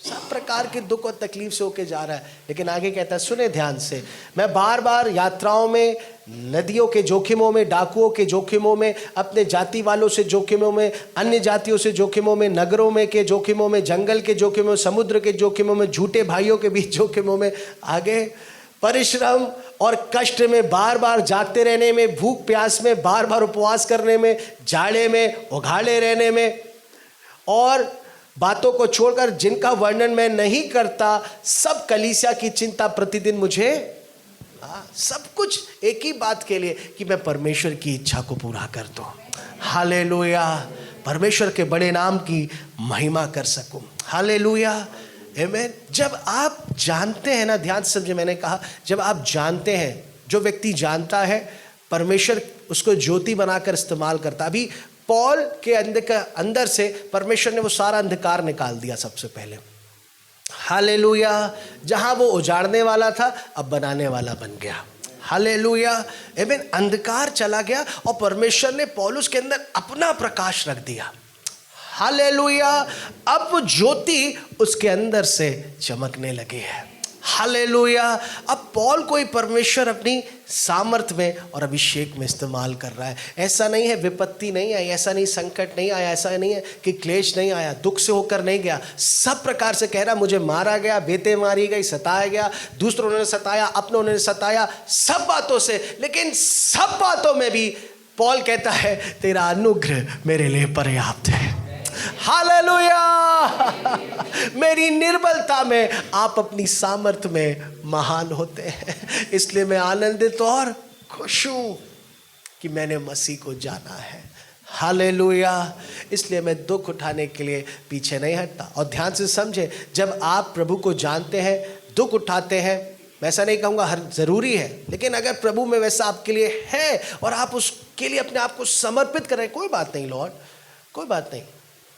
A: सब प्रकार के दुख और तकलीफ से होके जा रहा है, लेकिन आगे कहता है, सुने ध्यान से, मैं बार बार यात्राओं में, नदियों के जोखिमों में, डाकुओं के जोखिमों में, अपने जाति वालों से जोखिमों में, अन्य जातियों से जोखिमों में, नगरों में के जोखिमों में, जंगल के जोखिमों में, समुद्र के जोखिमों में, झूठे भाइयों के बीच जोखिमों में, आगे परिश्रम और कष्ट में, बार बार जागते रहने में, भूख प्यास में, बार बार उपवास करने में, जाड़े में, उघाड़े रहने में, और बातों को छोड़कर जिनका वर्णन मैं नहीं करता, सब कलीसिया की चिंता प्रतिदिन मुझे, सब कुछ एक ही बात के लिए कि मैं परमेश्वर की इच्छा को पूरा कर दूं। हालेलुया। परमेश्वर के बड़े नाम की महिमा कर सकूं। हालेलुया। आमीन। जब आप जानते हैं ना, ध्यान से समझे, मैंने कहा जब आप जानते हैं, जो व्यक्ति जानता है, परमेश्वर उसको ज्योति बनाकर इस्तेमाल करता। अभी पौल के अंदर से परमेश्वर ने वो सारा अंधकार निकाल दिया सबसे पहले। हालेलुया। जहां वो उजाड़ने वाला था, अब बनाने वाला बन गया। हालेलुया। आमीन। अंधकार चला गया और परमेश्वर ने पौलुस के अंदर अपना प्रकाश रख दिया। हालेलुया। अब वो ज्योति उसके अंदर से चमकने लगी है। हालेलुया। अब पौल को ही परमेश्वर अपनी सामर्थ में और अभिषेक में इस्तेमाल कर रहा है। ऐसा नहीं है विपत्ति नहीं आई, ऐसा नहीं संकट नहीं आया, ऐसा नहीं है कि क्लेश नहीं आया, दुख से होकर नहीं गया। सब प्रकार से कह रहा, मुझे मारा गया, बेतें मारी गई, सताया गया, दूसरों ने सताया, अपनों ने सताया, सब बातों से, लेकिन सब बातों में भी पौल कहता है, तेरा अनुग्रह मेरे लिए पर्याप्त है। हालेलुया। मेरी निर्बलता में आप अपनी सामर्थ में महान होते हैं, इसलिए मैं आनंदित और खुश हूं कि मैंने मसीह को जाना है। हालेलुया। इसलिए मैं दुख उठाने के लिए पीछे नहीं हटता। और ध्यान से समझे, जब आप प्रभु को जानते हैं, दुख उठाते हैं, मैं ऐसा नहीं कहूँगा हर ज़रूरी है, लेकिन अगर प्रभु में वैसा आपके लिए है और आप उसके लिए अपने आप को समर्पित करें, कोई बात नहीं लॉर्ड, कोई बात नहीं।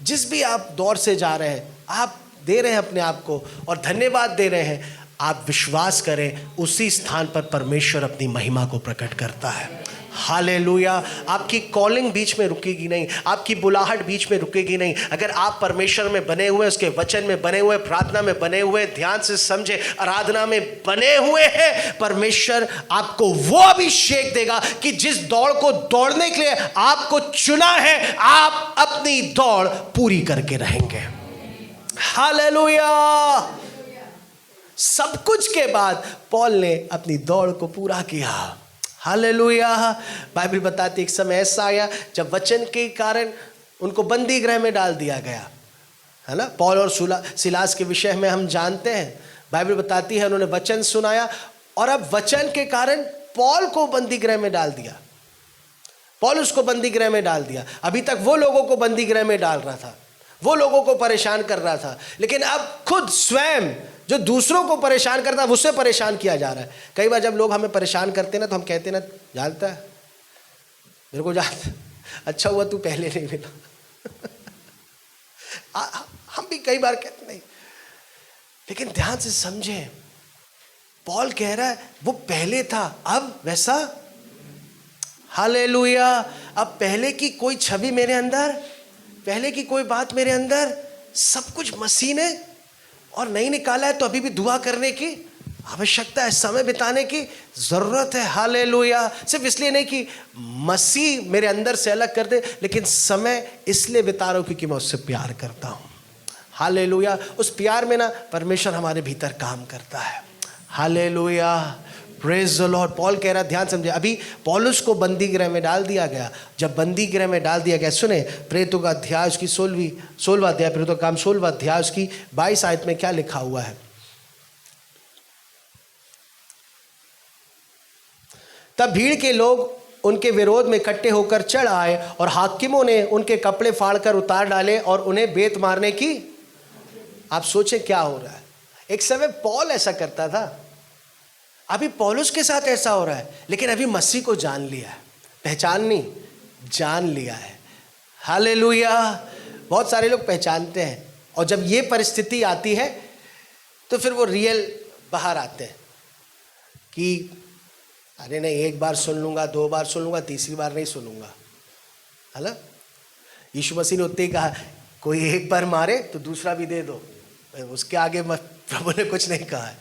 A: जिस भी आप दौर से जा रहे हैं, आप दे रहे हैं अपने आप को और धन्यवाद दे रहे हैं, आप विश्वास करें उसी स्थान पर परमेश्वर अपनी महिमा को प्रकट करता है। हालेलुया। आपकी कॉलिंग बीच में रुकेगी नहीं, आपकी बुलाहट बीच में रुकेगी नहीं। अगर आप परमेश्वर में बने हुए, उसके वचन में बने हुए, प्रार्थना में बने हुए, ध्यान से समझे, आराधना में बने हुए हैं, परमेश्वर आपको वो अभिषेक देगा कि जिस दौड़ को दौड़ने के लिए आपको चुना है, आप अपनी दौड़ पूरी करके रहेंगे। हालेलुया। सब कुछ के बाद पौल ने अपनी दौड़ को पूरा किया। हालेलुया। बाइबल बताती एक समय ऐसा आया जब वचन के कारण उनको बंदी गृह में डाल दिया गया, है ना। पौल और सिलास के विषय में हम जानते हैं, बाइबल बताती है उन्होंने वचन सुनाया और अब वचन के कारण पौल को बंदी गृह में डाल दिया, पौलुस को बंदी गृह में डाल दिया। अभी तक वो लोगों को बंदी गृह में डाल रहा था, वो लोगों को परेशान कर रहा था, लेकिन अब खुद स्वयं जो दूसरों को परेशान करता है उससे परेशान किया जा रहा है। कई बार जब लोग हमें परेशान करते हैं ना तो हम कहते हैं ना, जानता है मेरे को जानता, अच्छा हुआ तू पहले नहीं मिला। हम भी कई बार कहते नहीं, लेकिन ध्यान से समझें, पौल कह रहा है वो पहले था अब वैसा। हालेलुया। अब पहले की कोई छवि मेरे अंदर, पहले की कोई बात मेरे अंदर, सब कुछ मसीह ने और नहीं निकाला है, तो अभी भी दुआ करने की आवश्यकता है, समय बिताने की जरूरत है। हालेलुया। सिर्फ इसलिए नहीं कि मसीह मेरे अंदर से अलग कर दे, लेकिन समय इसलिए बिता रहा हूं क्योंकि मैं उससे प्यार करता हूं। हालेलुया। उस प्यार में ना परमेश्वर हमारे भीतर काम करता है। Hallelujah. Praise the Lord. Paul कह रहा, ध्यान समझे, अभी पौलुस को बंदी गृह में डाल दिया गया। जब बंदी गृह में डाल दिया गया, सुने प्रेरितों का अध्याय उसकी 16वां अध्याय, प्रेरितों का काम 16वां अध्याय उसकी 22 आयत में क्या लिखा हुआ है। तब भीड़ के लोग उनके विरोध में इकट्ठे होकर चढ़ आए और हाकिमों ने उनके कपड़े फाड़कर उतार डाले और उन्हें बेत मारने की। आप सोचें क्या हो रहा है। एक समय पौल ऐसा करता था, अभी पौलुस के साथ ऐसा हो रहा है, लेकिन अभी मसीह को जान लिया है, पहचान नहीं, जान लिया है। हालेलुया। बहुत सारे लोग पहचानते हैं और जब ये परिस्थिति आती है तो फिर वो रियल बाहर आते हैं कि अरे नहीं, एक बार सुन लूंगा, 2 बार सुन लूंगा, तीसरी बार नहीं सुनूंगा, है ना। यीशु मसीह ने उतने ही कहा, कोई एक बार मारे तो दूसरा भी दे दो, उसके आगे प्रभु ने कुछ नहीं कहा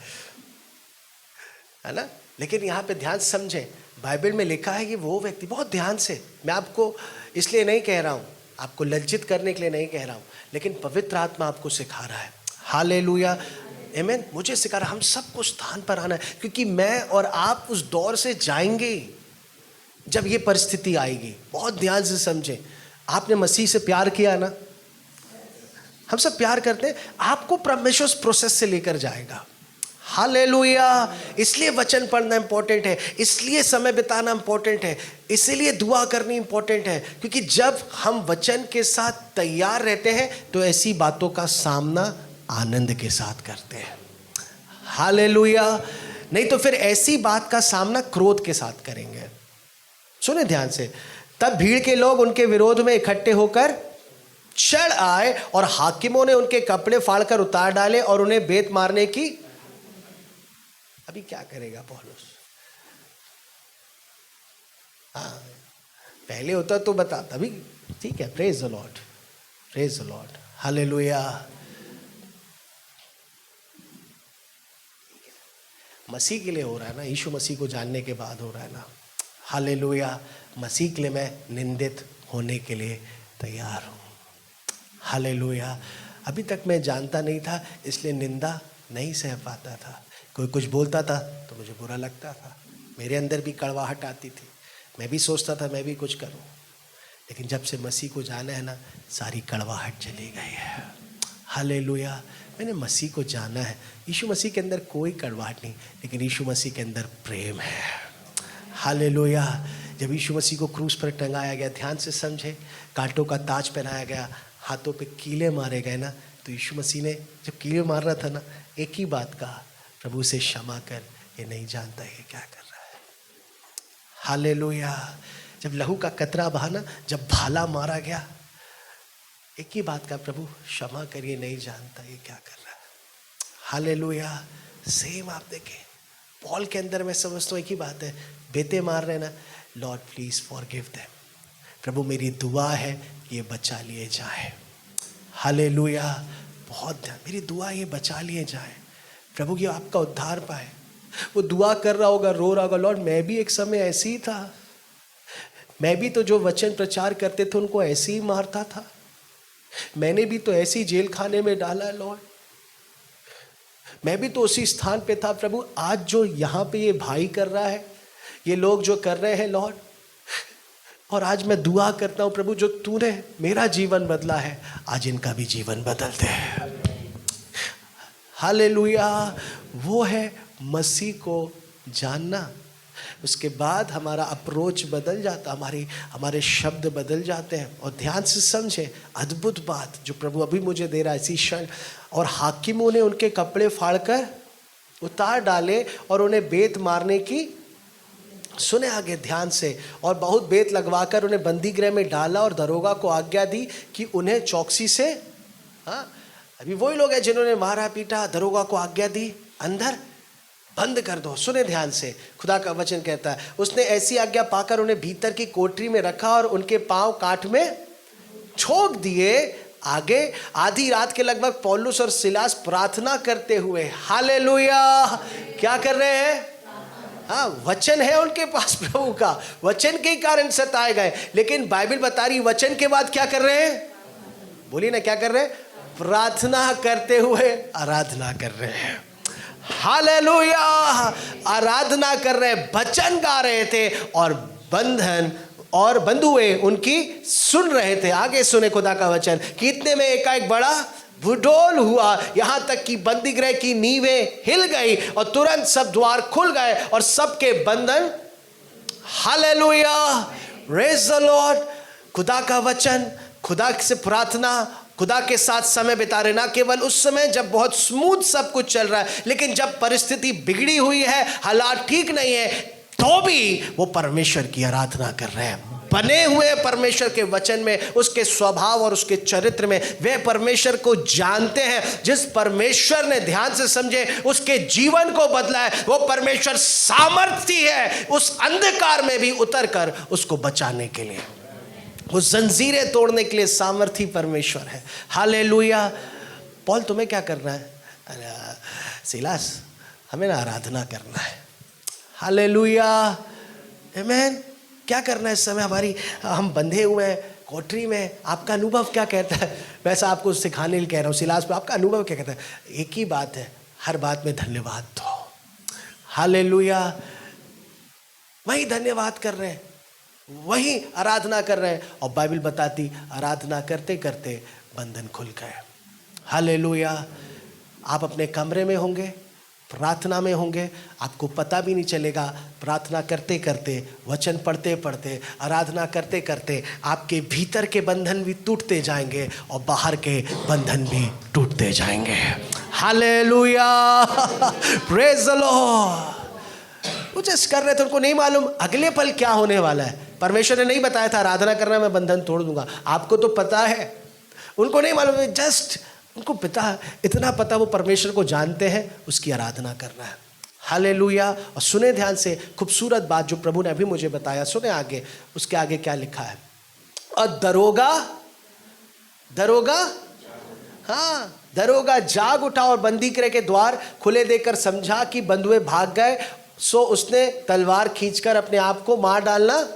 A: है ना। लेकिन यहाँ पे ध्यान समझें, बाइबल में लिखा है कि वो व्यक्ति, बहुत ध्यान से, मैं आपको इसलिए नहीं कह रहा हूँ, आपको लज्जित करने के लिए नहीं कह रहा हूँ, लेकिन पवित्र आत्मा आपको सिखा रहा है। हालेलुया। आमीन। मुझे सिखा रहा, हम सबको स्थान पर आना है, क्योंकि मैं और आप उस दौर से जाएंगे जब ये परिस्थिति आएगी। बहुत ध्यान से समझें। आपने मसीह से प्यार किया ना, हम सब प्यार करते हैं, आपको परमेश्वर उस प्रोसेस से लेकर जाएगा। हालेलुया। इसलिए वचन पढ़ना इंपॉर्टेंट है, इसलिए समय बिताना इंपॉर्टेंट है, इसीलिए दुआ करनी इंपॉर्टेंट है, क्योंकि जब हम वचन के साथ तैयार रहते हैं तो ऐसी बातों का सामना आनंद के साथ करते हैं। हालेलुया। नहीं तो फिर ऐसी बात का सामना क्रोध के साथ करेंगे। सुने ध्यान से। तब भीड़ के लोग उनके विरोध में इकट्ठे होकर चढ़ आए और हाकिमों ने उनके कपड़े फाड़कर उतार डाले और उन्हें बेत मारने की। अभी क्या करेगा पौलुस? हाँ, पहले होता तो बताता, अभी ठीक है। Praise the Lord, praise the Lord. Hallelujah. मसीह के लिए हो रहा है ना, यीशु मसीह को जानने के बाद हो रहा है ना। हालेलुया। मसीह के लिए मैं निंदित होने के लिए तैयार हूँ। हालेलुया। अभी तक मैं जानता नहीं था, इसलिए निंदा नहीं सह पाता था। कोई कुछ बोलता था तो मुझे बुरा लगता था, मेरे अंदर भी कड़वाहट आती थी, मैं भी सोचता था मैं भी कुछ करूं। लेकिन जब से मसीह को जाना है ना, सारी कड़वाहट चली गई है। हालेलुया। मैंने मसीह को जाना है। यीशु मसीह के अंदर कोई कड़वाहट नहीं, लेकिन यीशु मसीह के अंदर प्रेम है। हालेलुया। जब यीशु मसीह को क्रूस पर टंगाया गया, ध्यान से समझे, कांटों का ताज पहनाया गया, हाथों पे कीले मारे गए ना, तो यीशु मसीह ने जब कीले मार रहा था ना, एक ही बात कहा, प्रभु से क्षमा कर, ये नहीं जानता ये क्या कर रहा है। हालेलुया। जब लहू का कतरा बहा ना, जब भाला मारा गया, एक ही बात का, प्रभु क्षमा कर, ये नहीं जानता ये क्या कर रहा है। हालेलुया। सेम आप देखें, पॉल के अंदर मैं समझता हूँ एक ही बात है, बेटे मार रहे ना, लॉर्ड प्लीज फॉरगिव देम, प्रभु मेरी दुआ है कि ये बचा लिए जाए। हालेलुया। बहुत ध्यान, मेरी दुआ ये बचा लिए जाए, प्रभु की आपका उद्धार पाए। वो दुआ कर रहा होगा, रो रहा होगा, लॉर्ड मैं भी एक समय ऐसे ही था, मैं भी तो जो वचन प्रचार करते थे उनको ऐसे ही मारता था, मैंने भी तो ऐसी जेल खाने में डाला लॉर्ड, मैं भी तो उसी स्थान पे था। प्रभु आज जो यहाँ पे ये भाई कर रहा है, ये लोग जो कर रहे हैं लॉर्ड, और आज मैं दुआ करता हूं प्रभु, जो तूने मेरा जीवन बदला है आज इनका भी जीवन बदल दे। हालेलुया। वो है मसीह को जानना। उसके बाद हमारा अप्रोच बदल जाता, हमारे शब्द बदल जाते हैं। और ध्यान से समझे अद्भुत बात जो प्रभु अभी मुझे दे रहा है इसी क्षण। और हाकिमों ने उनके कपड़े फाड़कर उतार डाले और उन्हें बेत मारने की, सुने आगे ध्यान से, और बहुत बेत लगवाकर उन्हें बंदी गृह में डाला और दरोगा को आज्ञा दी कि उन्हें चौकसी से, अभी वही लोग हैं जिन्होंने मारा पीटा, दरोगा को आज्ञा दी अंदर बंद कर दो। सुने ध्यान से, खुदा का वचन कहता है उसने ऐसी आज्ञा पाकर उन्हें भीतर की कोठरी में रखा और उनके पांव काठ में छोक दिए। आगे आधी रात के लगभग पौलुस और सिलास प्रार्थना करते हुए, हालेलुया, क्या कर रहे हैं? वचन है उनके पास, प्रभु का वचन के कारण सताए गए, लेकिन बाइबल बता रही वचन के बाद क्या कर रहे हैं? बोलिए ना, क्या कर रहे हैं? प्रार्थना करते हुए आराधना कर रहे हैं। हालेलुया, आराधना कर रहे, वचन गा रहे थे और बंधुए उनकी सुन रहे थे। आगे सुने खुदा का वचन कि इतने में एकाएक बड़ा भूडोल हुआ, यहां तक कि बंदी गृह की नींवें हिल गई और तुरंत सब द्वार खुल गए और सबके बंधन। Hallelujah, praise the Lord. खुदा का वचन, खुदा से प्रार्थना, खुदा के साथ समय बिता रहे, ना केवल उस समय जब बहुत स्मूथ सब कुछ चल रहा है, लेकिन जब परिस्थिति बिगड़ी हुई है, हालात ठीक नहीं है, तो भी वो परमेश्वर की आराधना कर रहे हैं। बने हुए परमेश्वर के वचन में, उसके स्वभाव और उसके चरित्र में वे परमेश्वर को जानते हैं। जिस परमेश्वर ने, ध्यान से समझे, उसके जीवन को बदला है, वो परमेश्वर सामर्थी है उस अंधकार में भी उतर कर उसको बचाने के लिए, वो जंजीरें तोड़ने के लिए सामर्थी परमेश्वर है। हालेलुया। पॉल, तुम्हें क्या करना है? सिलास, हमें ना आराधना करना है। हालेलुया, आमीन। क्या करना है इस समय? हम बंधे हुए हैं कोठरी में। आपका अनुभव क्या कहता है? वैसा आपको सिखाने के लिए कह रहा हूँ। सिलास पे आपका अनुभव क्या कहता है? एक ही बात है, हर बात में धन्यवाद दो। हालेलुया। वही धन्यवाद कर रहे हैं, वही आराधना कर रहे हैं, और बाइबल बताती आराधना करते करते बंधन खुल गए। हालेलुया। आप अपने कमरे में होंगे, प्रार्थना में होंगे, आपको पता भी नहीं चलेगा। प्रार्थना करते करते, वचन पढ़ते पढ़ते, आराधना करते करते आपके भीतर के बंधन भी टूटते जाएंगे और बाहर के बंधन भी टूटते जाएंगे। Hallelujah, praise the Lord. वो जस्ट कर रहे थे, उनको नहीं मालूम अगले पल क्या होने वाला है। परमेश्वर ने नहीं बताया था आराधना करना मैं बंधन तोड़ दूंगा। आपको तो पता है, उनको नहीं मालूम। जस्ट उनको पता, इतना पता, वो परमेश्वर को जानते हैं, उसकी आराधना करना है। हालेलुया। और सुने ध्यान से, खूबसूरत बात जो प्रभु ने अभी मुझे बताया, सुने आगे, उसके आगे क्या लिखा है। और दरोगा जाग उठा और बंदी गृह के द्वार खुले देकर समझा कि बंधुए भाग गए, सो उसने तलवार खींचकर अपने आप को मार डालना।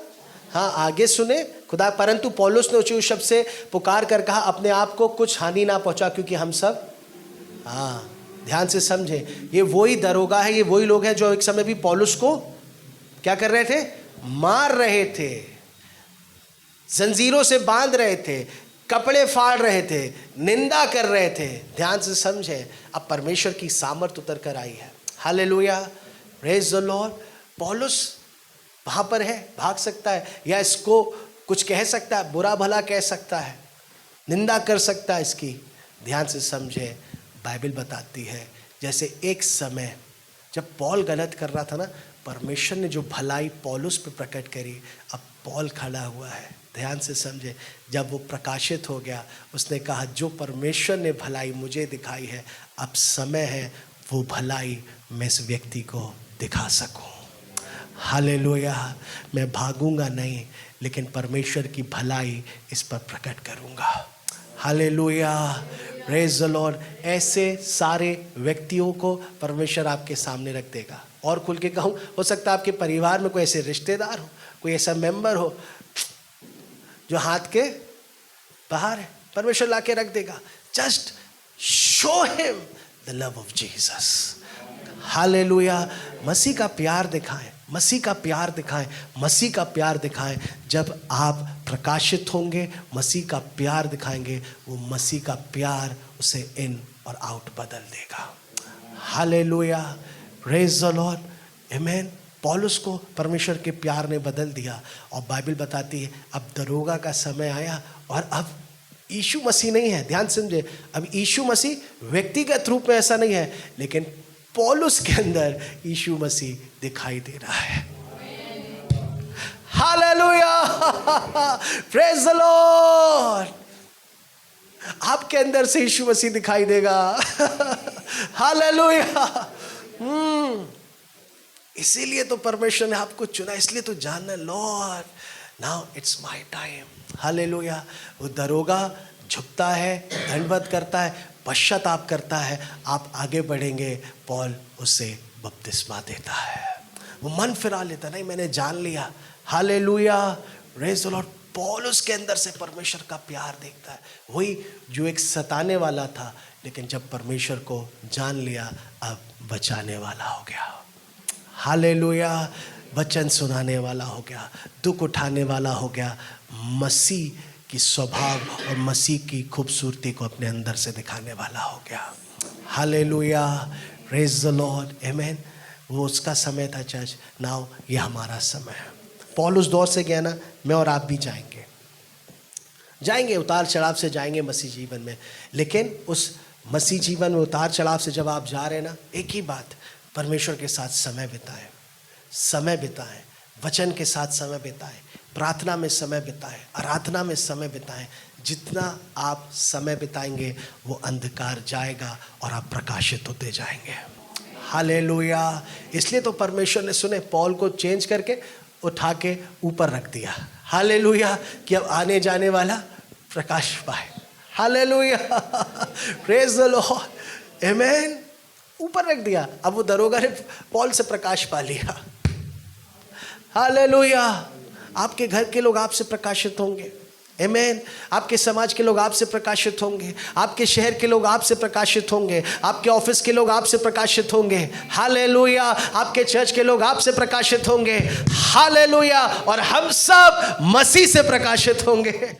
A: आगे सुने खुदा, परंतु पौलुस ने ऊंचे शब्द से पुकार कर कहा, अपने आप को कुछ हानि ना पहुंचा, क्योंकि हम सब, ध्यान से समझे, ये वही दरोगा है, ये वही लोग हैं जो एक समय भी पौलुस को क्या कर रहे थे? मार रहे थे, जंजीरों से बांध रहे थे, कपड़े फाड़ रहे थे, निंदा कर रहे थे। ध्यान से समझे, अब परमेश्वर की सामर्थ उतर कर आई है। Hallelujah, praise the Lord. पौलुस वहाँ पर है, भाग सकता है, या इसको कुछ कह सकता है, बुरा भला कह सकता है, निंदा कर सकता है इसकी। ध्यान से समझे, बाइबल बताती है जैसे एक समय जब पौल गलत कर रहा था ना, परमेश्वर ने जो भलाई पौलुस पे प्रकट करी, अब पौल खड़ा हुआ है। ध्यान से समझे, जब वो प्रकाशित हो गया, उसने कहा जो परमेश्वर ने भलाई मुझे दिखाई है, अब समय है वो भलाई मैं इस व्यक्ति को दिखा सकूं। हालेलुया। मैं भागूंगा नहीं, लेकिन परमेश्वर की भलाई इस पर प्रकट करूंगा। Hallelujah, praise the Lord. ऐसे सारे व्यक्तियों को परमेश्वर आपके सामने रख देगा। और खुल के कहूँ, हो सकता है आपके परिवार में कोई ऐसे रिश्तेदार हो, कोई ऐसा मेंबर हो जो हाथ के बाहर है, परमेश्वर लाके रख देगा। Just show him the love of Jesus. Hallelujah, मसीह का प्यार दिखाएं। मसीह का प्यार दिखाएं, मसीह का प्यार दिखाएं। जब आप प्रकाशित होंगे, मसीह का प्यार दिखाएंगे, वो मसीह का प्यार उसे इन और आउट बदल देगा। हालेलुया, प्रेज द लॉर्ड, आमेन। पौलुस को परमेश्वर के प्यार ने बदल दिया और बाइबल बताती है अब दरोगा का समय आया और अब यीशु मसीह नहीं है, ध्यान समझे, अब यीशु मसीह व्यक्तिगत रूप में ऐसा नहीं है, लेकिन पौलुस के अंदर यीशु मसीह दिखाई दे रहा है। Hallelujah, praise the Lord. आपके अंदर से यीशु मसीह दिखाई देगा। हालेलुया। इसीलिए तो परमेश्वर ने आपको चुना, इसलिए तो जानना, Lord now it's my time. Hallelujah. वो दरोगा झुकता है, दंडवत करता है, पश्चाताप करता है, आप आगे बढ़ेंगे, पौल उसे बपतिस्मा देता है। वो मन फिरा लेता, नहीं मैंने जान लिया। Hallelujah, praise the Lord. Paul उसके अंदर से परमेश्वर का प्यार देखता है, वही जो एक सताने वाला था, लेकिन जब परमेश्वर को जान लिया अब बचाने वाला हो गया। हालेलुया, वचन सुनाने वाला हो गया, दुख उठाने वाला हो गया, मसीह की स्वभाव और मसीह की खूबसूरती को अपने अंदर से दिखाने वाला हो गया। हालेलुया, प्रेज द लॉर्ड, आमेन। वो उसका समय था चर्च, नाउ ये हमारा समय है। पौल उस दौर से गया ना, मैं और आप भी जाएंगे, उतार चढ़ाव से जाएंगे मसीह जीवन में, लेकिन उस मसीह जीवन में उतार चढ़ाव से जब आप जा रहे हैं ना, एक ही बात, परमेश्वर के साथ समय बिताएं, वचन के साथ समय बिताएं, प्रार्थना में समय बिताएं, आराधना में समय बिताएं। जितना आप समय बिताएंगे वो अंधकार जाएगा और आप प्रकाशित होते जाएंगे। हालेलुया। इसलिए तो परमेश्वर ने, सुने, पौल को चेंज करके उठा के ऊपर रख दिया। हालेलुया, कि अब आने जाने वाला प्रकाश पाए। हालेलुया, प्रेज द लॉर्ड, आमेन। ऊपर रख दिया, अब वो दरोगा ने पौल से प्रकाश पा लिया। हालेलुया। आपके घर के लोग आपसे प्रकाशित होंगे, आमेन। आपके समाज के लोग आपसे प्रकाशित होंगे, आपके शहर के लोग आपसे प्रकाशित होंगे, आपके ऑफिस के लोग आपसे प्रकाशित होंगे। हालेलुया, आपके चर्च के लोग आपसे प्रकाशित होंगे। हालेलुया, और हम सब मसीह से प्रकाशित होंगे।